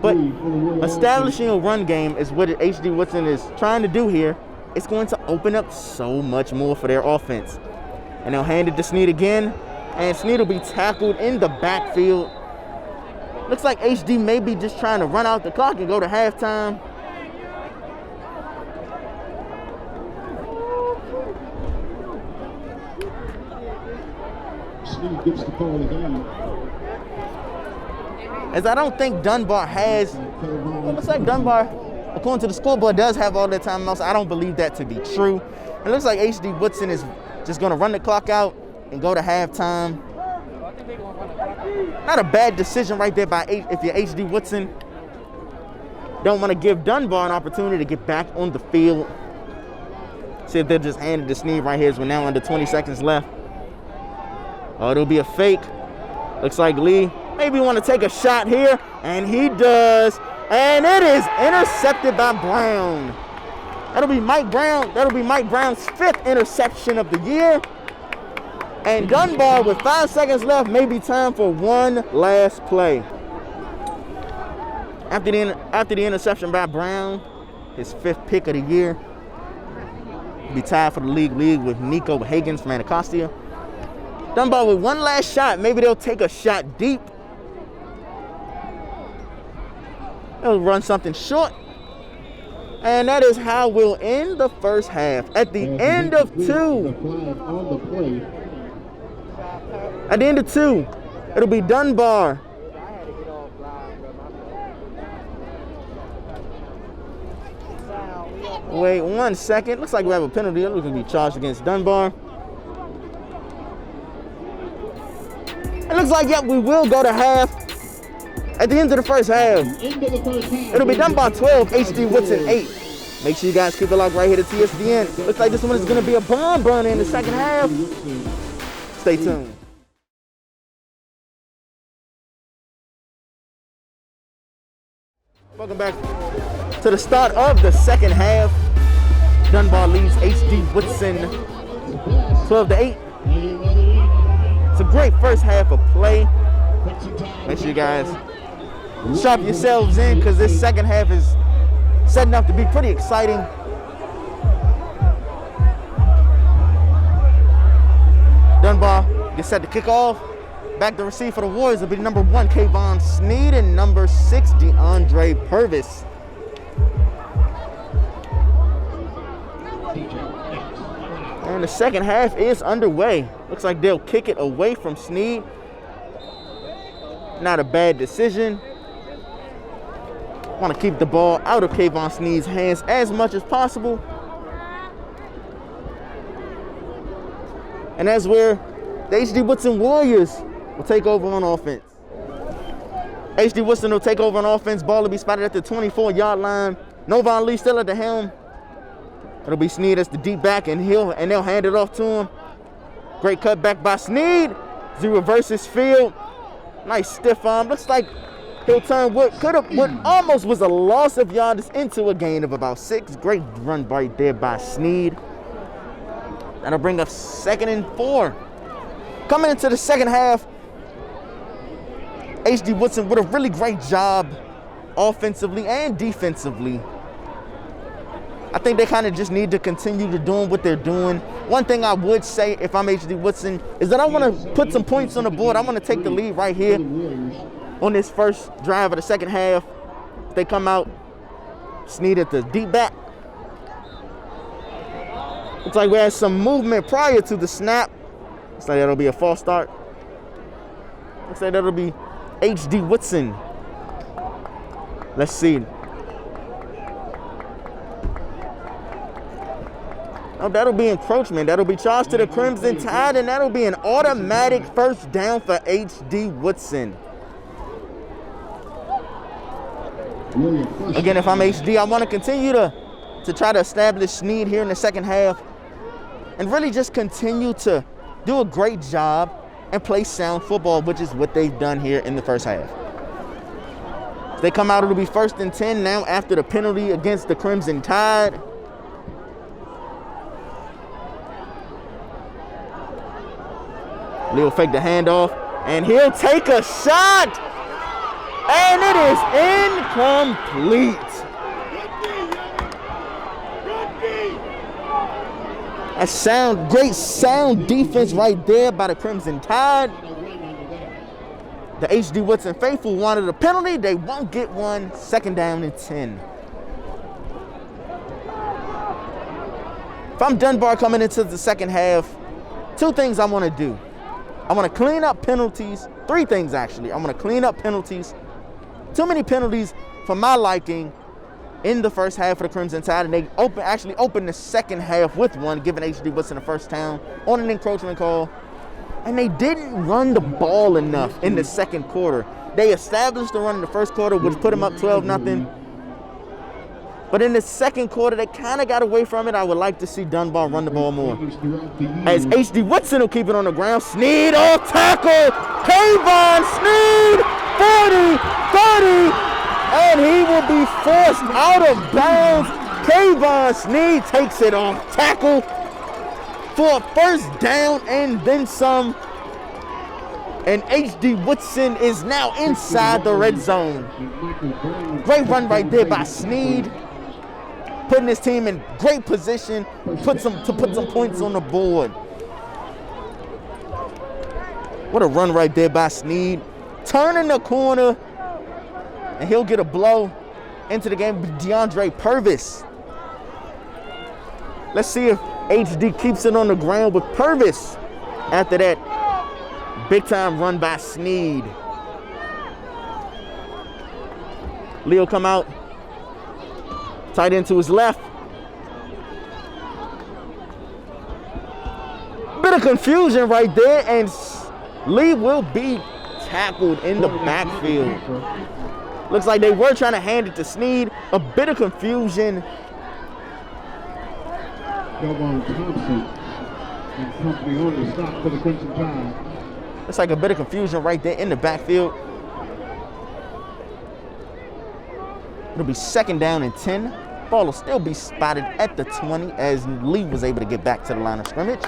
but establishing a run game is what H.D. Woodson is trying to do here. It's going to open up so much more for their offense. And they'll hand it to Sneed again, and Sneed will be tackled in the backfield. Looks like H.D. may be just trying to run out the clock and go to halftime. Sneed gets the call again. As I don't think Dunbar has, well, looks like Dunbar, according to the scoreboard, does have all their timeouts. I don't believe that to be true. It looks like H.D. Woodson is just going to run the clock out and go to halftime. Not a bad decision right there if you're H.D. Woodson. Don't want to give Dunbar an opportunity to get back on the field. See if they'll just hand it to Sneed right here as we're now under 20 seconds left. Oh, it'll be a fake. Looks like Lee maybe want to take a shot here, And he does. And it is intercepted by Brown. That'll be Mike Brown's 5th interception of the year. And Dunbar, with 5 seconds left, may be time for one last play. After the interception by Brown, his 5th pick of the year, be tied for the league with Nico Higgins from Anacostia. Dunbar with one last shot. Maybe they'll take a shot deep. They'll run something short. And that is how we'll end the first half. At the end of 2. At the end of 2, it'll be Dunbar. Wait 1 second. Looks like we have a penalty. It looks like we be charged against Dunbar. It looks like, yep, we will go to half. At the end of the first half, it'll be Dunbar 12, HD Woodson 8. Make sure you guys keep it locked right here to TSDN. Looks like this one is going to be a bomb burner in the second half. Stay tuned. Welcome back to the start of the second half. Dunbar leads HD Woodson 12-8. It's a great first half of play. Make sure you guys strap yourselves in because this second half is setting up to be pretty exciting. Dunbar gets set to kick off. Back to receive for the Warriors will be number 1, Kayvon Sneed, and number 6, DeAndre Purvis. And the second half is underway. Looks like they'll kick it away from Sneed. Not a bad decision. Want to keep the ball out of Kayvon Sneed's hands as much as possible. And that's where the HD Woodson Warriors will take over on offense. HD Woodson will take over on offense. Ball will be spotted at the 24-yard line. Novon Lee still at the helm. It'll be Sneed as the deep back, and they'll hand it off to him. Great cutback by Sneed. He reverses field. Nice stiff arm. Looks like he'll turn what almost was a loss of yards into a gain of about 6. Great run right there by Sneed. That'll bring up 2nd and 4. Coming into the second half, HD Woodson with a really great job offensively and defensively. I think they kind of just need to continue to doing what they're doing. One thing I would say if I'm HD Woodson is that I want to put some points on the board. I want to take the lead right here on this first drive of the second half. If they come out, Sneed at the deep back. Looks like we had some movement prior to the snap. Looks like that'll be a false start. Looks like that'll be HD Woodson. Let's see. Oh, that'll be encroachment. That'll be charged to the Crimson Tide, and that'll be an automatic first down for HD Woodson. Again, if I'm HD, I want to continue to try to establish Sneed here in the second half and really just continue to do a great job and play sound football, which is what they've done here in the first half. If they come out, it'll be 1st and 10 now after the penalty against the Crimson Tide. He'll fake the handoff, and he'll take a shot, and it is incomplete. A great sound defense right there by the Crimson Tide. The HD Woodson faithful wanted a penalty. They won't get one. 2nd down and 10. If I'm Dunbar coming into the second half, 2 things I want to do. I want to clean up penalties. 3 things, actually. I want to clean up penalties. Too many penalties for my liking in the first half of the Crimson Tide, and they actually opened the second half with one, giving HD Woodson a first down on an encroachment call. And they didn't run the ball enough in the second quarter. They established the run in the first quarter, which put them up 12-0. But in the second quarter, they kind of got away from it. I would like to see Dunbar run the ball more. As HD Woodson will keep it on the ground. Sneed off tackle. Kayvon Sneed 40, 30, and he will be forced out of bounds. Kayvon Sneed takes it off tackle for a first down and then some. And H.D. Woodson is now inside the red zone. Great run right there by Sneed, putting his team in great position to put some points on the board. What a run right there by Sneed. Turning the corner, and he'll get a blow into the game with DeAndre Purvis. Let's see if HD keeps it on the ground with Purvis after that big time run by Sneed. Leo come out, tight end to his left. Bit of confusion right there, and Lee will be tackled in the backfield. Looks like they were trying to hand it to Sneed. A bit of confusion. Thompson and company on the stop for the Crimson Tide. Looks like a bit of confusion right there in the backfield. It'll be 2nd down and 10. Ball will still be spotted at the 20 as Lee was able to get back to the line of scrimmage.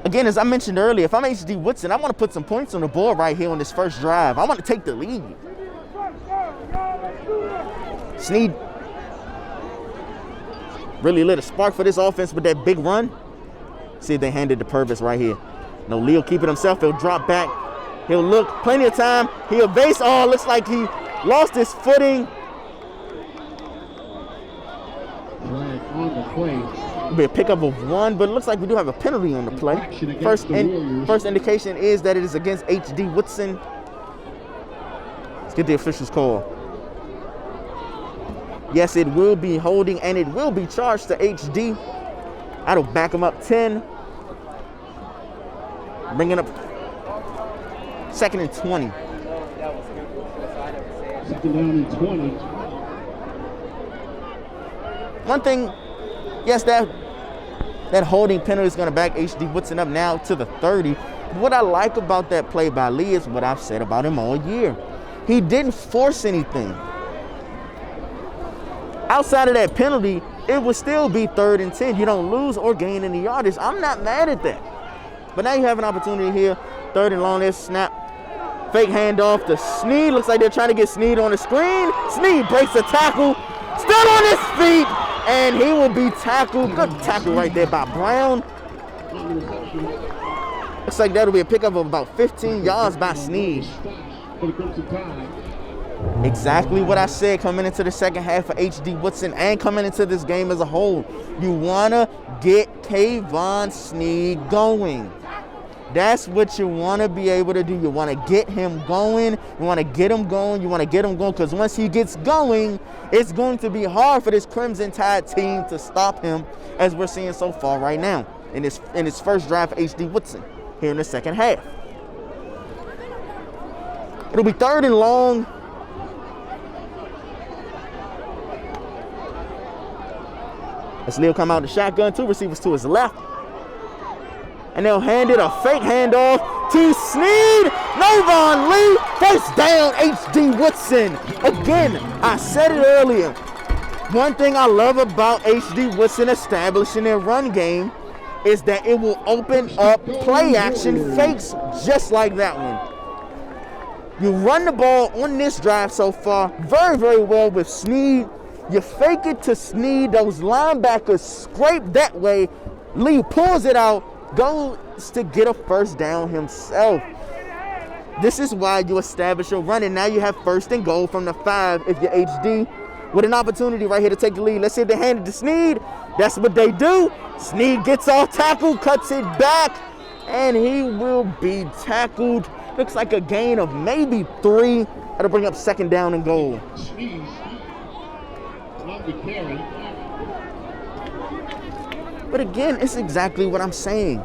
Again, as I mentioned earlier, if I'm H.D. Woodson, I want to put some points on the board right here on this first drive. I want to take the lead. Sneed really lit a spark for this offense with that big run. See if they handed to Purvis right here. No, Leo keeping himself. He'll drop back. He'll look. Plenty of time. He'll base. Oh, looks like he lost his footing. Flag on the play. It'll be a pickup of 1, but it looks like we do have a penalty on the play. First indication is that it is against H.D. Woodson. Let's get the official's call. Yes, it will be holding, and it will be charged to H.D. That'll back him up 10. Bringing up 2nd and 20. 2nd down and 20. One thing, yes, that holding penalty is going to back H.D. Woodson up now to the 30. What I like about that play by Lee is what I've said about him all year. He didn't force anything. Outside of that penalty, it would still be 3rd and 10. You don't lose or gain any yardage. I'm not mad at that. But now you have an opportunity here. 3rd and long, there's snap. Fake handoff to Sneed. Looks like they're trying to get Sneed on the screen. Sneed breaks a tackle. Still on his feet. And he will be tackled. Good tackle right there by Brown. Looks like that'll be a pickup of about 15 yards by Sneed. Exactly what I said coming into the second half for H.D. Woodson and coming into this game as a whole. You want to get Kayvon Sneed going. That's what you want to be able to do. You want to get him going. You want to get him going. You want to get him going because once he gets going, it's going to be hard for this Crimson Tide team to stop him, as we're seeing so far right now in his first drive for H.D. Woodson here in the second half. It'll be 3rd and long. As Leo come out the shotgun, 2 receivers to his left. And they'll hand it a fake handoff to Sneed. Novon Lee, first down, H.D. Woodson. Again, I said it earlier. One thing I love about H.D. Woodson establishing their run game is that it will open up play action fakes just like that one. You run the ball on this drive so far very, very well with Sneed. You fake it to Sneed. Those linebackers scrape that way. Lee pulls it out, goes to get a first down himself. This is why you establish your run, and now you have 1st and goal from the 5 if you're HD with an opportunity right here to take the lead. Let's see if they hand it to Sneed. That's what they do. Sneed gets off tackle, cuts it back, and he will be tackled. Looks like a gain of maybe 3. That'll bring up 2nd down and goal. But again, it's exactly what I'm saying.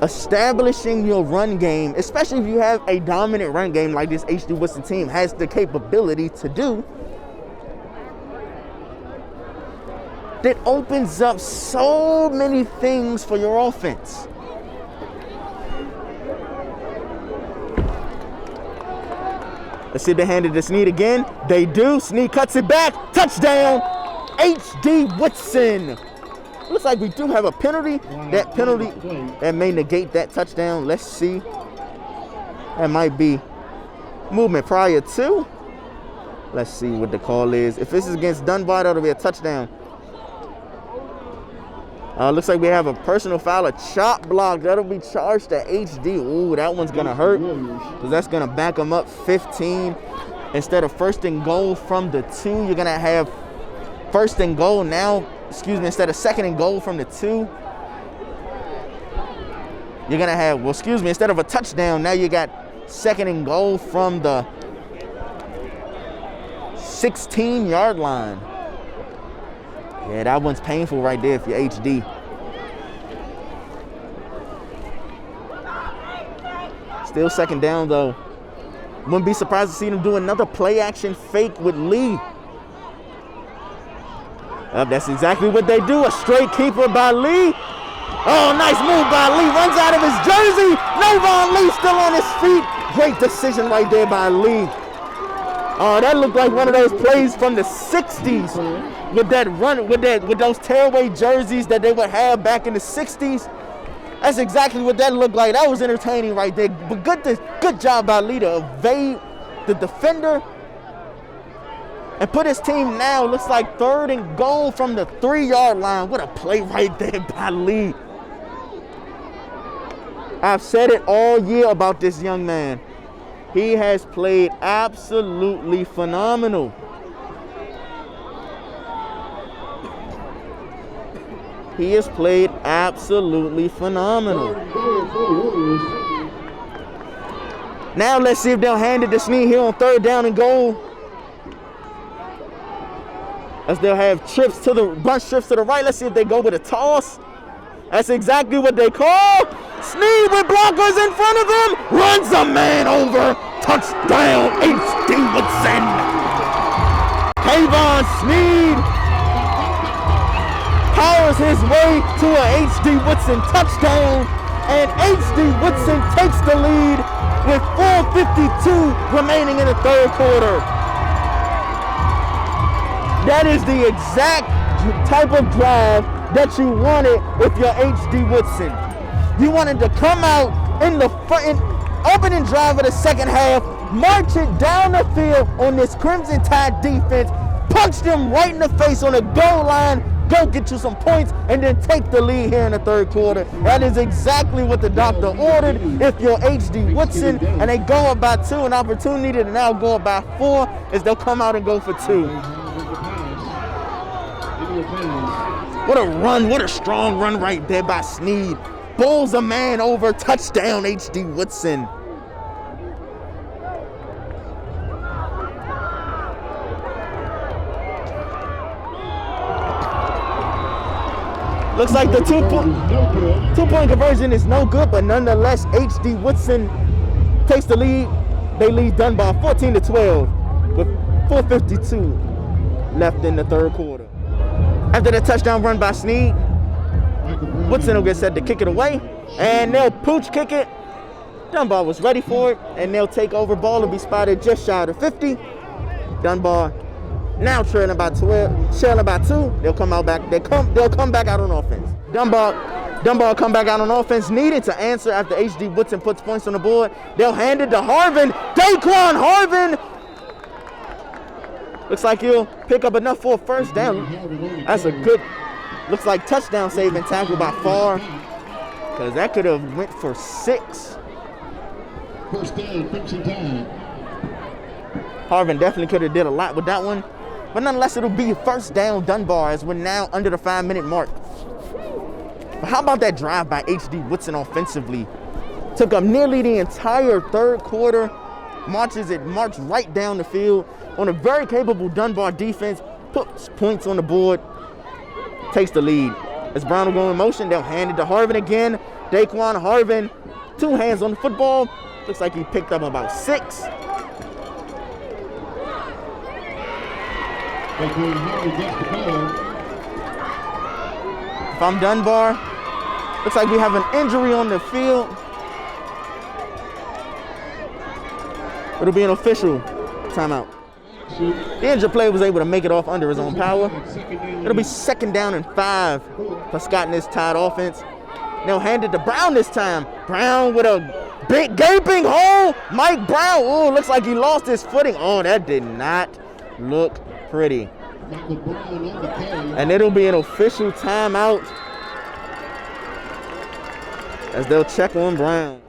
Establishing your run game, especially if you have a dominant run game like this H.D. Woodson team has the capability to do, that opens up so many things for your offense. Let's see if they handed to Snead again. They do. Snead cuts it back. Touchdown, H.D. Woodson. Looks like we do have a penalty. That penalty that may negate that touchdown. Let's see. That might be movement prior to. Let's see what the call is. If this is against Dunbar, that'll be a touchdown. Looks like we have a personal foul, a chop block. That'll be charged to HD. Ooh, that one's going to hurt because that's going to back them up 15. Instead of first and goal from the 2, you're going to have first and goal now. Excuse me, instead of second and goal from the 2, you're going to have, well, excuse me, instead of a touchdown, now you got second and goal from the 16-yard line. Yeah, that one's painful right there if you're HD. Still second down, though. Wouldn't be surprised to see them do another play-action fake with Lee. That's exactly what they do. A straight keeper by Lee. Oh, nice move by Lee. Runs out of his jersey. Navon Lee still on his feet. Great decision right there by Lee. Oh, that looked like one of those plays from the 60s with that run, with those tearaway jerseys that they would have back in the 60s. That's exactly what that looked like. That was entertaining right there. But good job by Lee to evade the defender and put his team now, looks like third and goal from the 3-yard line. What a play right there by Lee. I've said it all year about this young man. He has played absolutely phenomenal. He has played absolutely phenomenal. Now let's see if they'll hand it to Snead here on third down and goal. As they'll have bunch trips to the right. Let's see if they go with a toss. That's exactly what they call. Snead with blockers in front of him. Runs a man over. Touchdown, H.D. Woodson. Kayvon Snead powers his way to a H.D. Woodson touchdown. And H.D. Woodson takes the lead with 4:52 remaining in the third quarter. That is the exact type of drive that you wanted with your H.D. Woodson. You wanted to come out in the front, opening drive of the second half, march it down the field on this Crimson Tide defense, punch them right in the face on the goal line, go get you some points, and then take the lead here in the third quarter. That is exactly what the doctor ordered. If you're H.D. Woodson and they go up by 2, an opportunity to now go up by 4 is they'll come out and go for 2. What a run, what a strong run right there by Snead. Bowls a man over, touchdown H.D. Woodson. Looks like the two-point conversion is no good, but nonetheless, H.D. Woodson takes the lead. They lead Dunbar 14-12 with 4:52 left in the third quarter. After the touchdown run by Snead, Woodson will get set to kick it away, and they'll pooch kick it. Dunbar was ready for it, and they'll take over. Ball will be spotted just shy of the 50. Dunbar now trailing by 12, trailing by 2. They'll come out back. They'll come back out on offense. Dunbar come back out on offense, needed to answer after H.D. Woodson puts points on the board. They'll hand it to Harvin. Daquan Harvin. Looks like he'll pick up enough for a first down. That's a good, looks like touchdown saving tackle by Farr, because that could have went for 6. First down, Crimson Tide. Harvin definitely could have did a lot with that one, but nonetheless it'll be first down Dunbar as we're now under the 5-minute mark. But how about that drive by H.D. Woodson offensively? Took up nearly the entire third quarter, marched right down the field on a very capable Dunbar defense, puts points on the board, takes the lead. As Brown will go in motion, they'll hand it to Harvin again. Daquan Harvin, 2 hands on the football. Looks like he picked up about 6. If I'm Dunbar, looks like we have an injury on the field. It'll be an official. timeout. The injured player was able to make it off under his own power. It'll be 2nd down and 5 for Scott and his Tide offense. They'll hand it to Brown this time. Brown with a big gaping hole. Mike Brown, oh, looks like he lost his footing. Oh, that did not look pretty. And it'll be an official timeout as they'll check on Brown.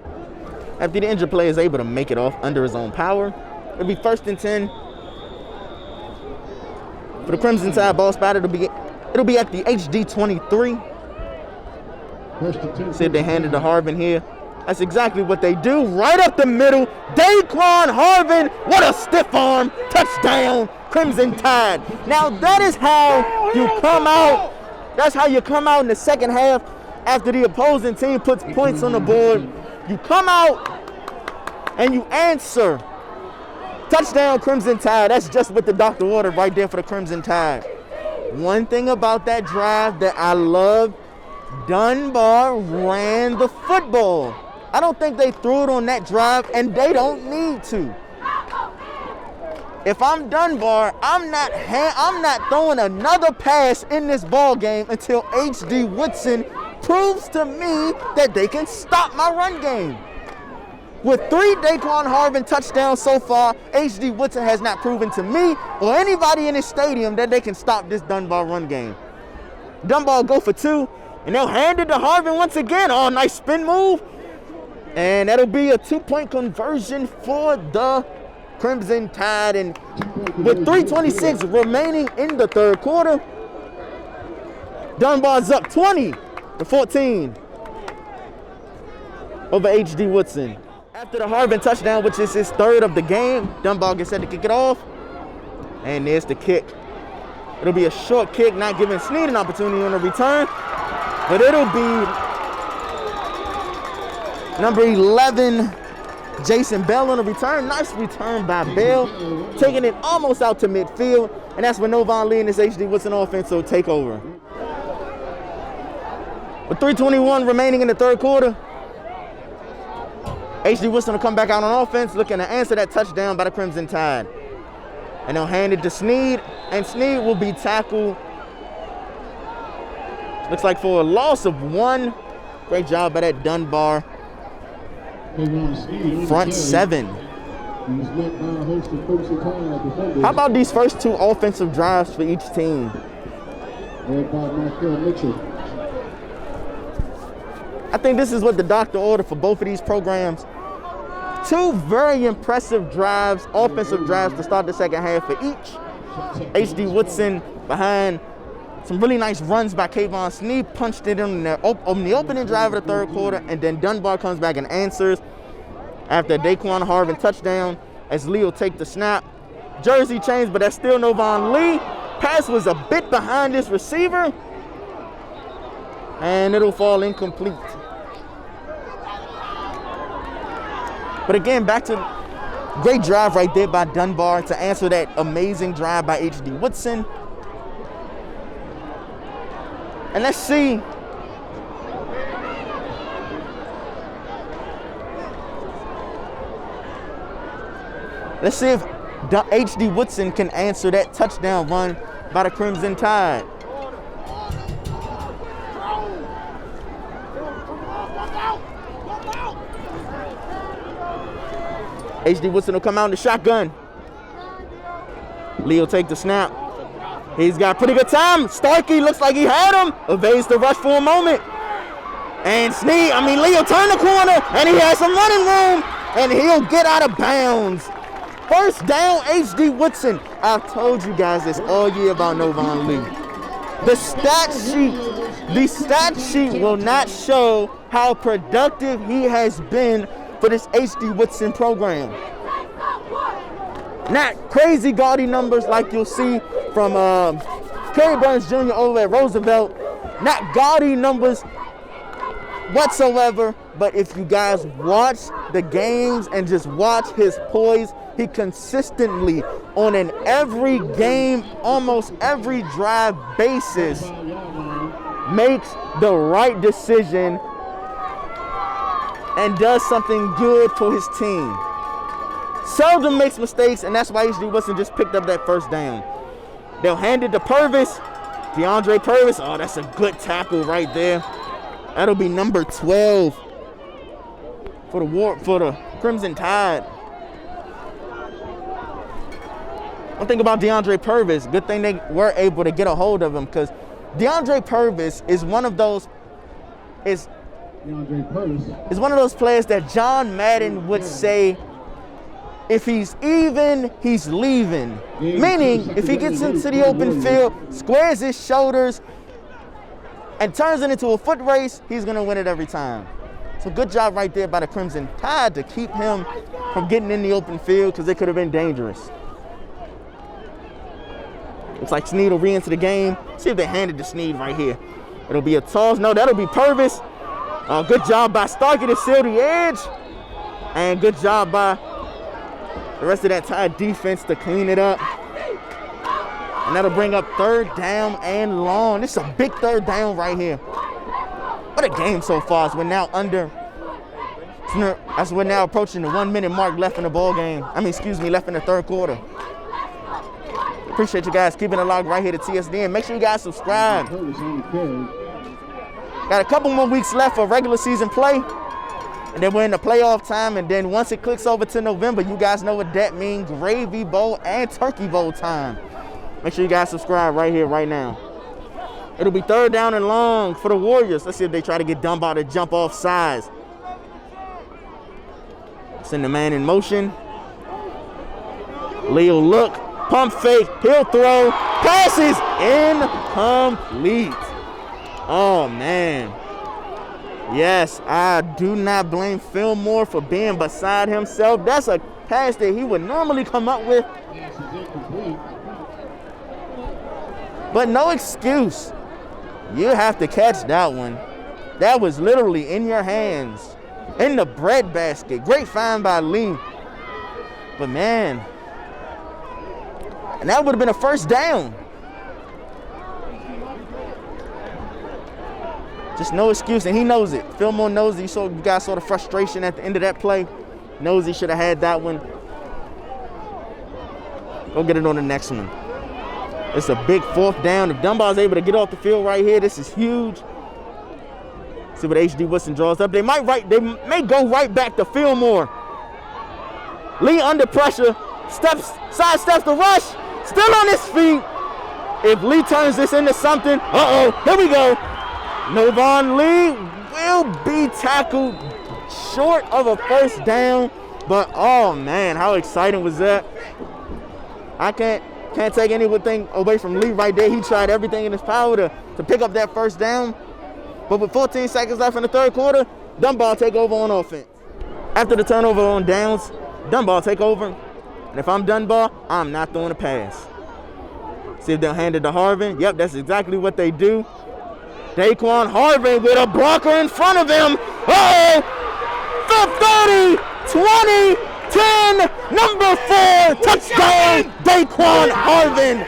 After the injured player is able to make it off under his own power, it'll be 1st and 10. For the Crimson Tide ball spot, it'll be at the HD 23. See if they hand it to Harvin here. That's exactly what they do. Right up the middle. Daquan Harvin. What a stiff arm. Touchdown. Crimson Tide. Now that is how you come out. That's how you come out in the second half after the opposing team puts points on the board. You come out and you answer. Touchdown, Crimson Tide. That's just what the doctor ordered right there for the Crimson Tide. One thing about that drive that I love, Dunbar ran the football. I don't think they threw it on that drive, and they don't need to. If I'm Dunbar, I'm not throwing another pass in this ball game until HD Woodson proves to me that they can stop my run game. With 3 Daquan Harvin touchdowns so far, HD Woodson has not proven to me or anybody in this stadium that they can stop this Dunbar run game. Dunbar go for 2, and they'll hand it to Harvin once again. Oh, nice spin move. And that'll be a 2-point conversion for the Crimson Tide. And with 3:26 remaining in the third quarter, Dunbar's up 20-14 over HD Woodson. After the Harvin touchdown, which is his 3rd of the game, Dunbar gets set to kick it off. And there's the kick. It'll be a short kick, not giving Snead an opportunity on the return. But it'll be number 11, Jason Bell on the return. Nice return by Bell, taking it almost out to midfield. And that's when Novon Lee and this HD Woodson offense will take over. With 3:21 remaining in the third quarter, HD Woodson will come back out on offense, looking to answer that touchdown by the Crimson Tide. And they'll hand it to Snead, and Snead will be tackled. Looks like for a loss of 1. Great job by that Dunbar front 7. How about these first 2 offensive drives for each team? I think this is what the doctor ordered for both of these programs. 2 very impressive drives, offensive drives to start the second half for each. HD Woodson behind some really nice runs by Kayvon Snead, punched it in the opening drive of the third quarter, and then Dunbar comes back and answers after a Daquan Harvin touchdown as Lee will take the snap. Jersey change, but that's still Novon Lee. Pass was a bit behind this receiver, and it'll fall incomplete. But again, back to great drive right there by Dunbar to answer that amazing drive by HD Woodson. And let's see if HD Woodson can answer that touchdown run by the Crimson Tide. HD Woodson will come out in the shotgun. Lee will take the snap. He's got pretty good time. Starkey looks like he had him. Evades the rush for a moment. And Lee will turn the corner, and he has some running room, and he'll get out of bounds. First down, HD Woodson. I've told you guys this all year about Novon Lee. The stat sheet will not show how productive he has been for this HD Woodson program. Not crazy gaudy numbers like you'll see from Kerry Burns Jr. over at Roosevelt. Not gaudy numbers whatsoever, but if you guys watch the games and just watch his poise, he consistently, on an every game, almost every drive basis, makes the right decision and does something good for his team. seldom makes mistakes, and that's why HD Woodson just picked up that first down. They'll hand it to Purvis. DeAndre Purvis. Oh, that's a good tackle right there. That'll be number 12 for the Crimson Tide. One thing about DeAndre Purvis, good thing they were able to get a hold of him, because DeAndre Purvis is one of those players that John Madden would say, if he's even, he's leaving. Meaning, if he gets into the open field, squares his shoulders, and turns it into a foot race, he's going to win it every time. So good job right there by the Crimson Tide to keep him from getting in the open field, because it could have been dangerous. Looks like Sneed will re-enter the game. See if they hand it to Sneed right here. It'll be a toss. No, that'll be Purvis. Good job by Starkey to seal the edge. And good job by the rest of that Tide defense to clean it up. And that'll bring up 3rd down and long. This is a big 3rd down right here. What a game so far. As we're now approaching the 1 minute mark left in the ball game. Left in the 3rd quarter. Appreciate you guys keeping it locked right here to TSDN. Make sure you guys subscribe. Got a couple more weeks left for regular season play. And then we're in the playoff time. And then once it clicks over to November, you guys know what that means. Gravy Bowl and Turkey Bowl time. Make sure you guys subscribe right here, right now. It'll be 3rd down and long for the Warriors. Let's see if they try to get Dunbar to jump off sides. Send the man in motion. Leo look. Pump fake, he'll throw, passes incomplete. Oh, man. Yes, I do not blame Fillmore for being beside himself. That's a pass that he would normally come up with. But no excuse. You have to catch that one. That was literally in your hands, in the bread basket. Great find by Lee. But, man, and that would have been a 1st down. Just no excuse, and he knows it. Fillmore knows it. You guys saw the frustration at the end of that play. Knows he should have had that one. Go get it on the next one. It's a big 4th down. If Dunbar's able to get off the field right here, this is huge. See what HD Woodson draws up. They may go right back to Fillmore. Lee under pressure. Sidesteps the rush. Still on his feet. If Lee turns this into something, here we go. Novon Lee will be tackled short of a 1st down. But, oh, man, how exciting was that? I can't take anything away from Lee right there. He tried everything in his power to pick up that 1st down. But with 14 seconds left in the 3rd quarter, Dunbar take over on offense. After the turnover on downs, Dunbar take over. And if I'm Dunbar, I'm not throwing a pass. See if they'll hand it to Harvin. Yep, that's exactly what they do. Daquan Harvin with a blocker in front of him. 30, 20, 10, number 4, touchdown, Daquan Harvin.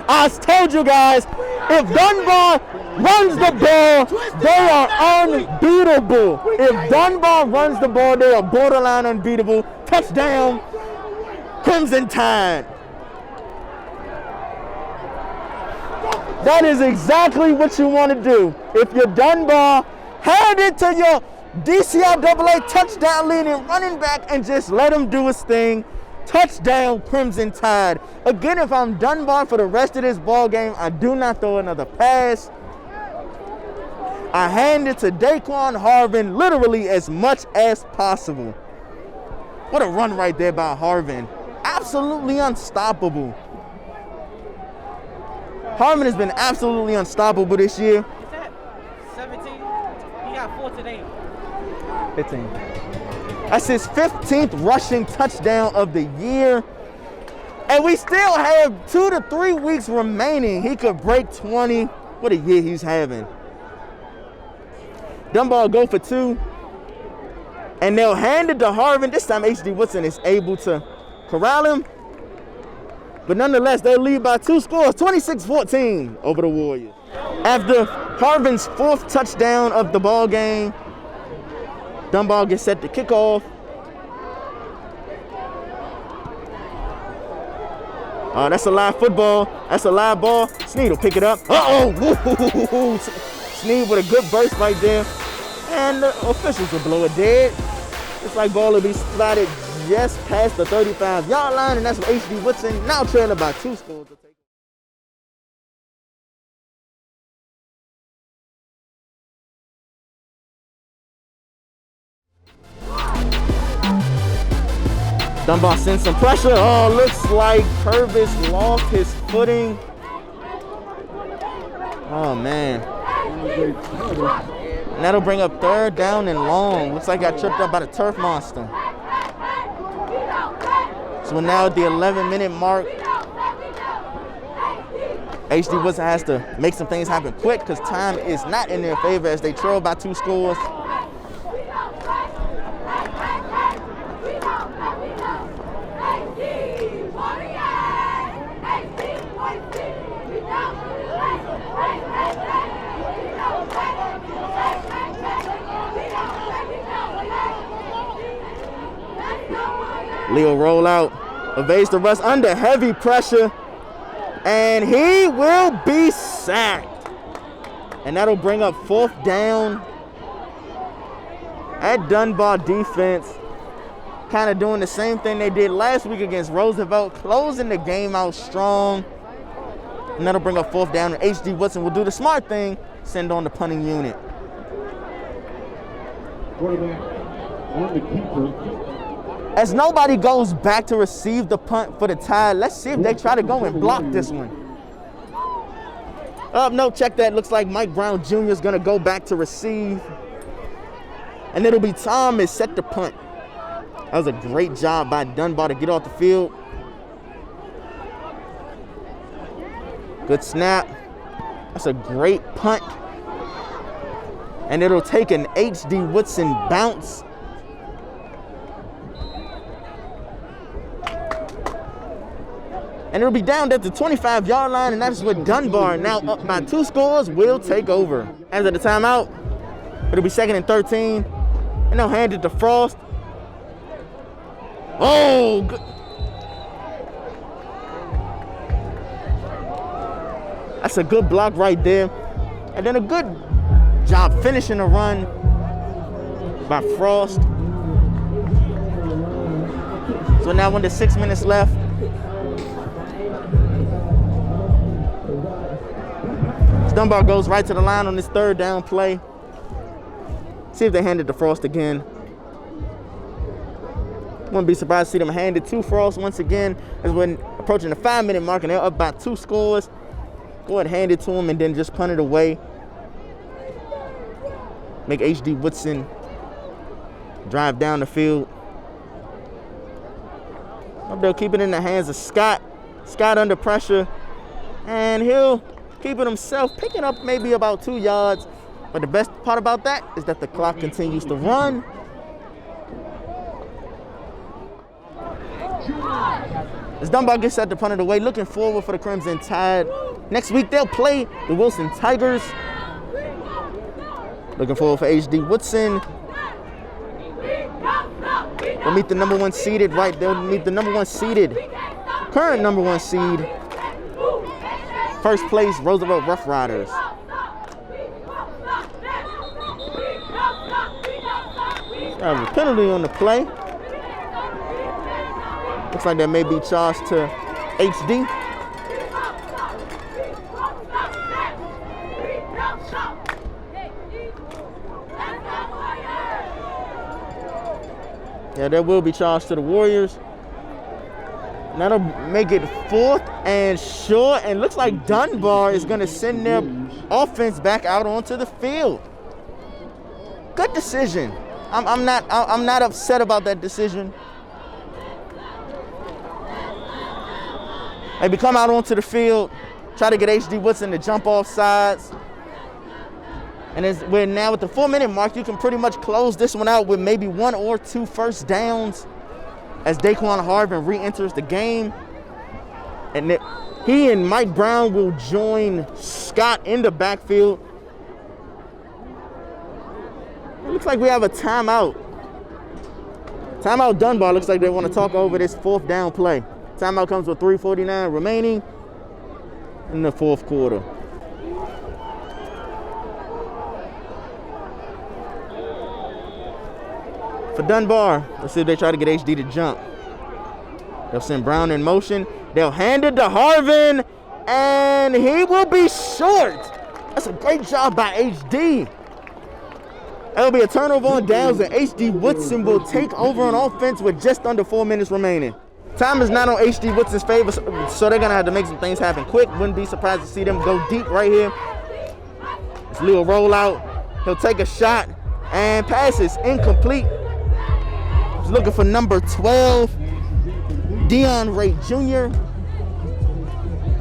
I told you guys, if Dunbar runs the ball, they are unbeatable. If Dunbar runs the ball, they are borderline unbeatable. Touchdown, Crimson Tide. That is exactly what you want to do. If you're Dunbar, hand it to your DCIAA touchdown leading running back and just let him do his thing. Touchdown, Crimson Tide. Again, if I'm Dunbar for the rest of this ball game, I do not throw another pass. I hand it to Daquan Harvin literally as much as possible. What a run right there by Harvin. Absolutely unstoppable. Harvin has been absolutely unstoppable this year. Is that 17? He got 4 today. 15. That's his 15th rushing touchdown of the year. And we still have 2 to 3 weeks remaining. He could break 20. What a year he's having. Dunbar go for 2. And they'll hand it to Harvin. This time HD Woodson is able to corral him. But nonetheless, they lead by 2 scores, 26-14 over the Warriors. After Harvin's 4th touchdown of the ball game, Dunbar gets set to kick off. That's a live football. That's a live ball. Snead will pick it up. Uh-oh. Snead with a good burst right there. And the officials will blow it dead. It's like ball will be slided just past the 35-yard line, and that's what HD Woodson now trailing by 2 scores. Dunbar sends some pressure. Oh, looks like Purvis lost his footing. Oh, man. And that'll bring up 3rd down and long. Looks like got tripped up by the turf monster. So we're now at the 11-minute mark. HD Woodson has to make some things happen quick because time is not in their favor as they trail by 2 scores. Leo roll out, evades the rush under heavy pressure, and he will be sacked. And that'll bring up 4th down at Dunbar defense. Kind of doing the same thing they did last week against Roosevelt, closing the game out strong. And that'll bring up 4th down, and HD Woodson will do the smart thing, send on the punting unit. Quarterback on the keeper. As nobody goes back to receive the punt for the Tide, let's see if they try to go and block this one. No, check that. Looks like Mike Brown Jr. is going to go back to receive. And it'll be Thomas set the punt. That was a great job by Dunbar to get off the field. Good snap. That's a great punt. And it'll take an HD Woodson bounce. And it'll be down at the 25-yard line, and that's what Dunbar, now up by 2 scores, will take over. After the timeout, it'll be 2nd and 13, and they'll hand it to Frost. Oh, good. That's a good block right there. And then a good job finishing the run by Frost. So now when there's 6 minutes left, Dunbar goes right to the line on this 3rd down play. See if they hand it to Frost again. Wouldn't be surprised to see them hand it to Frost once again as we're approaching the 5-minute mark and they're up by 2 scores. Go ahead and hand it to him and then just punt it away. Make HD Woodson drive down the field. They'll keep it in the hands of Scott. Scott under pressure. And he'll keep it himself, picking up maybe about 2 yards. But the best part about that is that the clock continues to run. As Dunbar gets set to punt it away, looking forward for the Crimson Tide. Next week, they'll play the Wilson Tigers. Looking forward for HD Woodson. They'll meet the number 1 seeded, right? They'll meet the number 1 seeded, current number 1 seed. First place, Roosevelt Rough Riders. A penalty on the play. Looks like that may be charged to HD. Yeah, that will be charged to the Warriors. And that'll make it 4th and short. And looks like Dunbar is going to send their offense back out onto the field. Good decision. I'm not upset about that decision. Maybe come out onto the field, try to get HD Woodson to jump off sides. And as we're now at the 4-minute mark, you can pretty much close this one out with maybe 1 or 2 first downs as Daquan Harvin re-enters the game. And he and Mike Brown will join Scott in the backfield. It looks like we have a timeout. Timeout Dunbar. Looks like they want to talk over this 4th down play. Timeout comes with 3:49 remaining in the fourth quarter. For Dunbar, let's see if they try to get HD to jump. They'll send Brown in motion. They'll hand it to Harvin, and he will be short. That's a great job by HD. That'll be a turnover on downs, and HD Woodson will take over on offense with just under 4 minutes remaining. Time is not on HD Woodson's favor, so they're going to have to make some things happen quick. Wouldn't be surprised to see them go deep right here. It's Leo roll out. He'll take a shot, and passes incomplete. He's looking for number 12, Dion Ray Jr.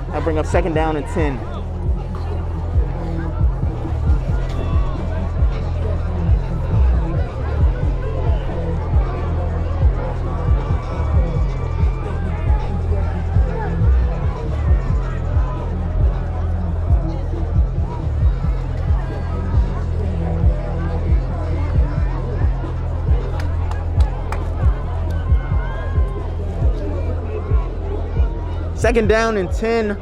That'll bring up 2nd down and 10. Second down and 10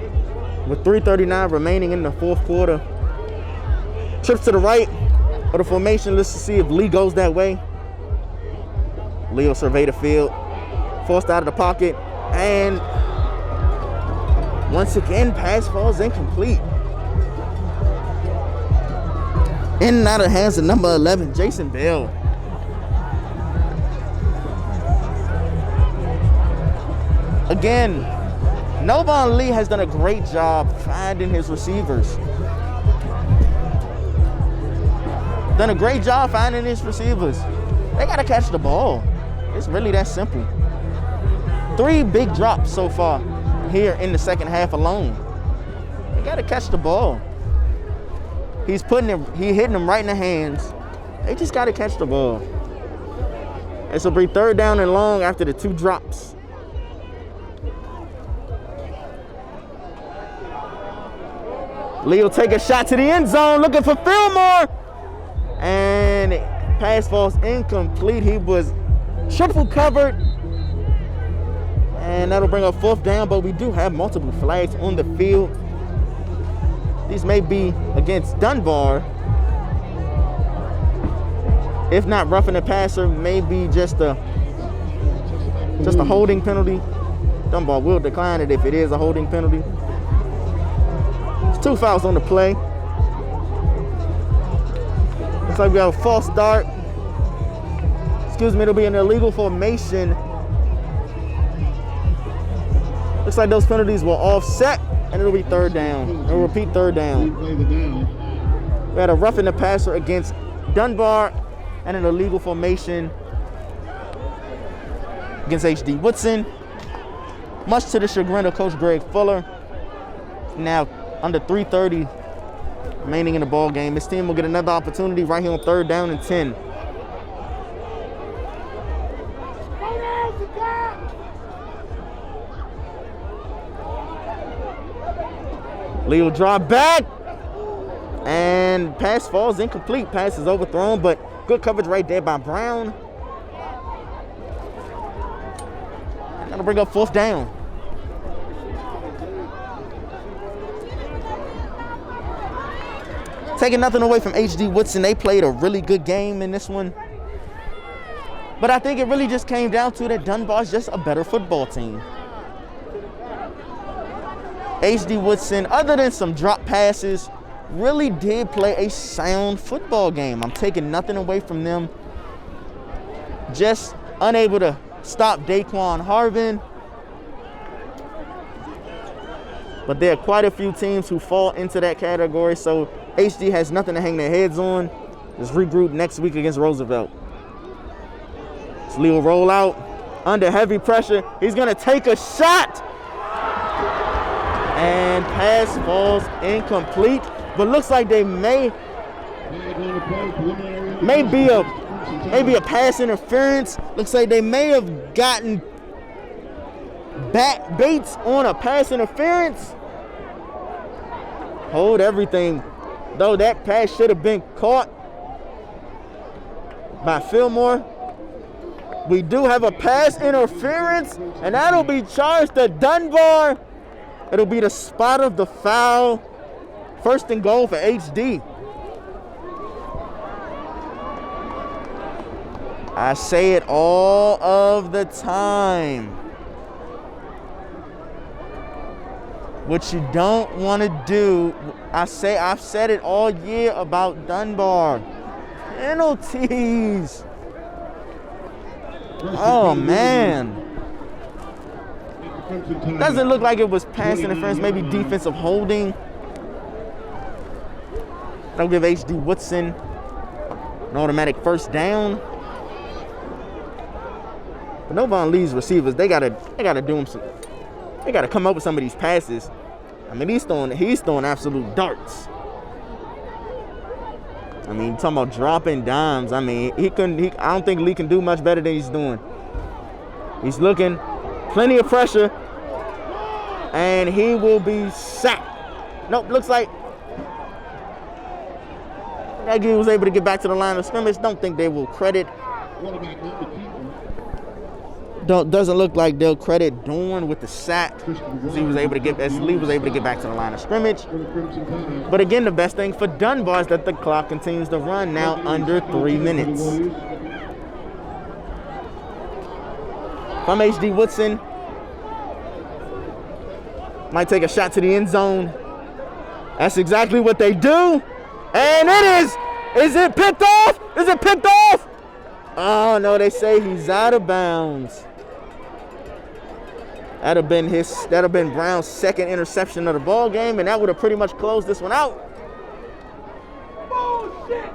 with 3:39 remaining in the fourth quarter. Trips to the right of the formation. Let's see if Lee goes that way. Lee will survey the field. Forced out of the pocket. And once again, pass falls incomplete. In and out of the hands of number 11, Jason Bell. Again, Novon Lee has done a great job finding his receivers. They got to catch the ball. It's really that simple. 3 big drops so far here in the second half alone. They got to catch the ball. He's hitting them right in the hands. They just got to catch the ball. This will be 3rd down and long after the 2 drops. Lee will take a shot to the end zone, looking for Fillmore. And pass falls incomplete. He was triple covered. And that'll bring up 4th down, but we do have multiple flags on the field. These may be against Dunbar. If not roughing the passer, maybe just a holding penalty. Dunbar will decline it if it is a holding penalty. 2 fouls on the play. Looks like we have a false start. Excuse me, it'll be an illegal formation. Looks like those penalties will offset, and it'll be 3rd down. It'll repeat 3rd down. We had a roughing the passer against Dunbar and an illegal formation against HD Woodson. Much to the chagrin of Coach Greg Fuller. Now, under 3:30 remaining in the ball game. This team will get another opportunity right here on 3rd down and 10. Lee will drive back, and pass falls incomplete. Pass is overthrown, but good coverage right there by Brown. And that'll bring up 4th down. Taking nothing away from HD Woodson, they played a really good game in this one. But I think it really just came down to that Dunbar's just a better football team. HD Woodson, other than some drop passes, really did play a sound football game. I'm taking nothing away from them. Just unable to stop Daquan Harvin. But there are quite a few teams who fall into that category, so HD has nothing to hang their heads on. Just regroup next week against Roosevelt. So Lee will roll out under heavy pressure. He's going to take a shot. And pass falls incomplete. But looks like they may be a pass interference. Looks like they may have gotten back Bates on a pass interference. Hold everything. Though that pass should have been caught by Fillmore. We do have a pass interference, and that'll be charged to Dunbar. It'll be the spot of the foul. First and goal for HD. I say it all of the time. What you don't want to do, I've said it all year about Dunbar. Penalties. Oh, man. Doesn't look like it was pass interference, maybe defensive holding. That'll give HD Woodson an automatic first down. But Novon Lee's receivers, they gotta do him some. They gotta come up with some of these passes. I mean, he's throwing absolute darts. I mean, talking about dropping dimes. I mean, I don't think Lee can do much better than he's doing. He's looking, plenty of pressure, and he will be sacked. Nope, looks like that dude was able to get back to the line of scrimmage. Don't think they will credit. Doesn't look like they'll credit Dorn with the sack. Lee was able to get back to the line of scrimmage. But again, the best thing for Dunbar is that the clock continues to run now under 3 minutes. From HD Woodson, might take a shot to the end zone. That's exactly what they do. And it is. Is it picked off? Is it picked off? Oh, no, they say he's out of bounds. That'd have been Brown's second interception of the ball game, and that would have pretty much closed this one out. Bullshit.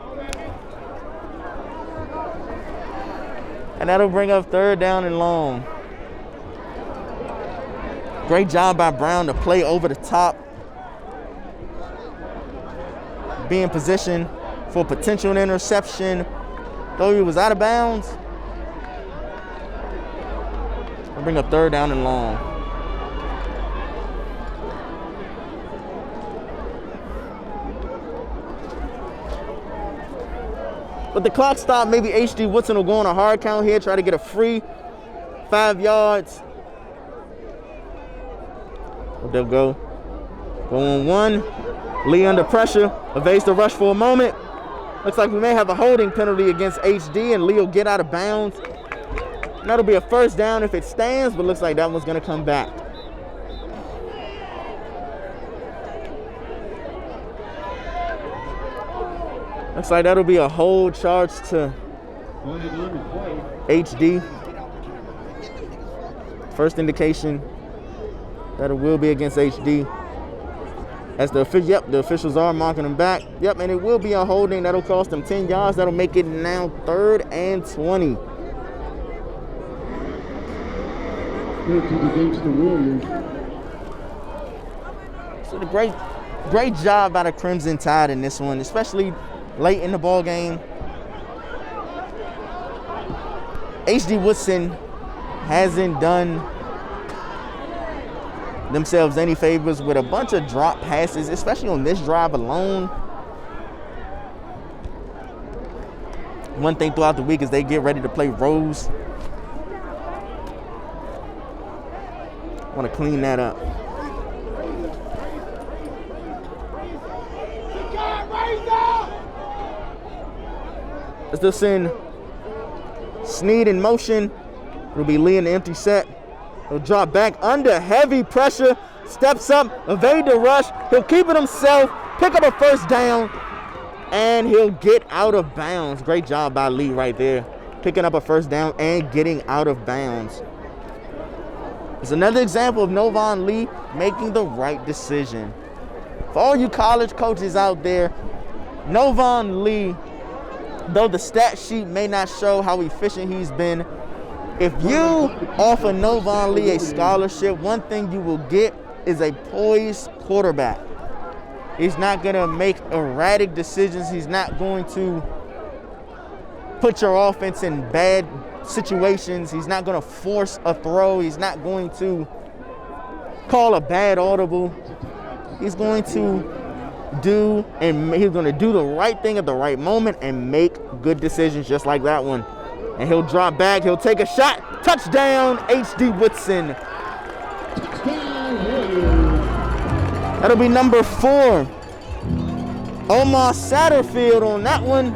And that'll bring up third down and long. Great job by Brown to play over the top. Be in position for potential interception. Though he was out of bounds. We'll bring up third down and long. But the clock stopped. Maybe HD Woodson will go on a hard count here, try to get a free 5 yards. They'll go on one. Lee under pressure, evades the rush for a moment. Looks like we may have a holding penalty against HD, and Lee will get out of bounds. And that'll be a first down if it stands, but looks like that one's going to come back. Looks like that'll be a hold charge to HD. First indication that it will be against HD. As the officials are marking him back. Yep, and it will be a holding. That'll cost them 10 yards. That'll make it now 3rd and 20. So the great job by the Crimson Tide in this one, especially late in the ball game. HD Woodson hasn't done themselves any favors with a bunch of drop passes, especially on this drive alone. One thing throughout the week is they get ready to play Rose. I want to clean that up. Let's just send Snead in motion. It'll be Lee in the empty set. He'll drop back under heavy pressure, steps up, evade the rush. He'll keep it himself, pick up a first down, and he'll get out of bounds. Great job by Lee right there, picking up a first down and getting out of bounds. It's another example of Novon Lee making the right decision. For all you college coaches out there, Novon Lee, though the stat sheet may not show how efficient he's been, if you offer Novon Lee a scholarship, one thing you will get is a poised quarterback. He's not going to make erratic decisions. He's not going to put your offense in bad situations. He's not going to force a throw. He's not going to call a bad audible. He's going to do the right thing at the right moment and make good decisions just like that one. And he'll drop back. He'll take a shot. Touchdown, HD Woodson. That'll be number 4. Omar Satterfield on that one.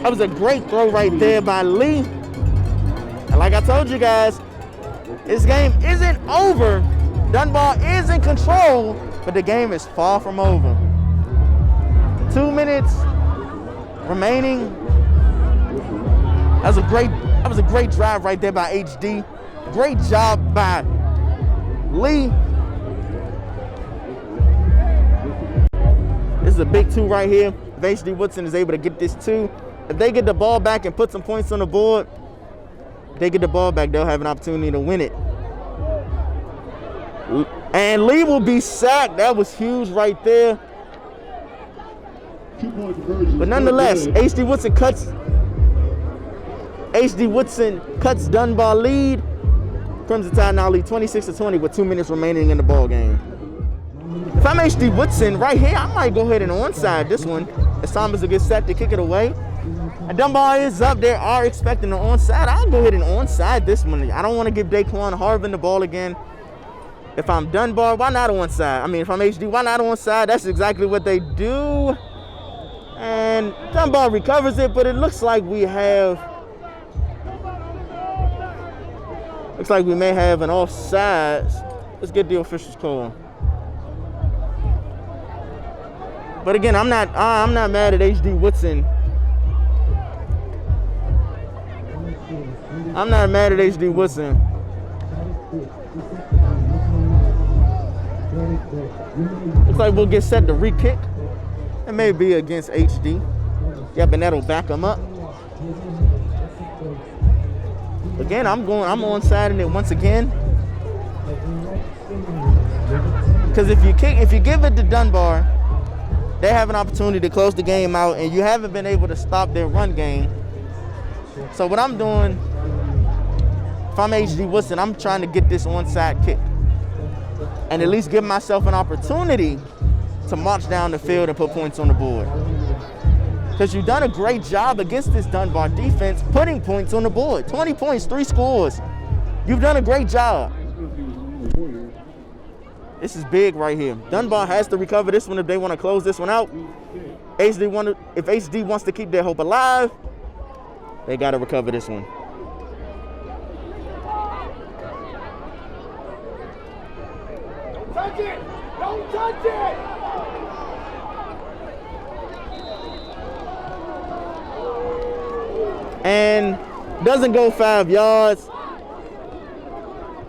That was a great throw right there by Lee. And like I told you guys, this game isn't over. Dunbar is in control, but the game is far from over. 2 minutes remaining. That was a great drive right there by HD. Great job by Lee. This is a big 2 right here. If HD Woodson is able to get this 2, if they get the ball back and put some points on the board, if they get the ball back, they'll have an opportunity to win it. And Lee will be sacked. That was huge right there. But nonetheless, HD Woodson cuts Dunbar lead. Crimson Tide now lead 26-20 with 2 minutes remaining in the ball game. If I'm HD Woodson right here, I might go ahead and onside this one as Thomas will get set to kick it away. And Dunbar is up. They are expecting an onside. I'll go ahead and onside this one. I don't want to give Daquan Harvin the ball again. If I'm Dunbar, why not onside? I mean, if I'm HD, why not onside? That's exactly what they do. And Dunbar recovers it, but it looks like we may have an offsides. Let's get the officials call. But again, I'm not mad at HD Woodson. I'm not mad at HD Woodson. Looks like we'll get set to re-kick. It may be against HD. Yep, and that'll back him up. Again, I'm onside it once again. Because if you give it to Dunbar, they have an opportunity to close the game out, and you haven't been able to stop their run game. So what I'm doing, if I'm HD Woodson, I'm trying to get this onside kick and at least give myself an opportunity to march down the field and put points on the board. Because you've done a great job against this Dunbar defense putting points on the board. 20 points, 3 scores. You've done a great job. This is big right here. Dunbar has to recover this one if they want to close this one out. If HD wants to keep their hope alive, they got to recover this one. Touch it! Don't touch it! And doesn't go 5 yards.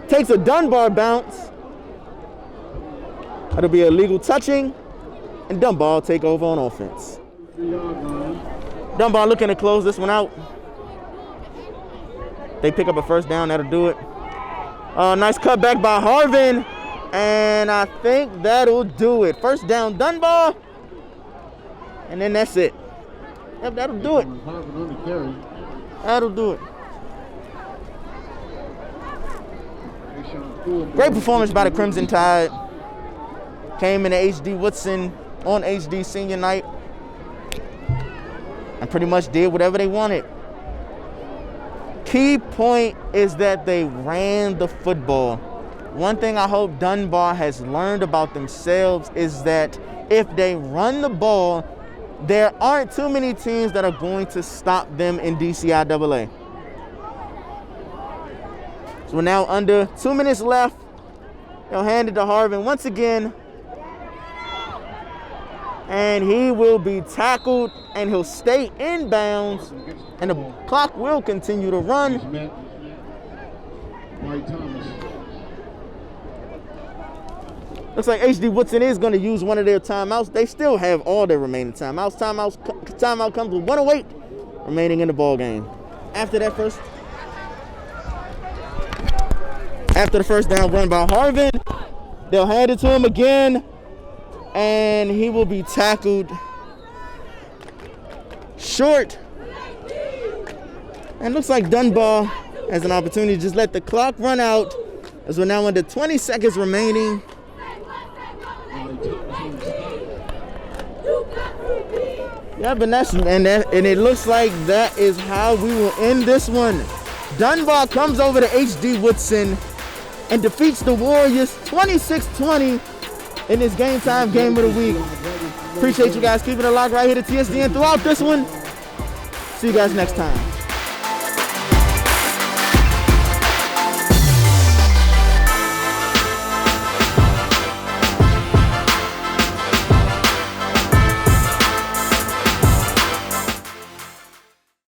Takes a Dunbar bounce. That'll be illegal touching, and Dunbar will take over on offense. Dunbar looking to close this one out. They pick up a first down, that'll do it. Nice cutback by Harvin, and I think that'll do it. First down, Dunbar, and then that's it. Yep, that'll do it. That'll do it. Great performance by the Crimson Tide. Came into HD Woodson on HD senior night and pretty much did whatever they wanted. Key point is that they ran the football. One thing I hope Dunbar has learned about themselves is that if they run the ball, there aren't too many teams that are going to stop them in DCIAA. So we're now under 2 minutes left. They'll hand it to Harvin once again. And he will be tackled, and he'll stay in bounds, and the clock will continue to run. Looks like HD Woodson is going to use one of their timeouts. They still have all their remaining timeouts. Timeout comes with 1:08 remaining in the ball game. After the first down run by Harvin, they'll hand it to him again. And he will be tackled short. And looks like Dunbar has an opportunity to just let the clock run out as we're now under 20 seconds remaining. Yeah, but and it looks like that is how we will end this one. Dunbar comes over to HD Woodson and defeats the Warriors 26-20 in this game time game of the week. Appreciate you guys keeping it locked right here to TSDN throughout this one. See you guys next time.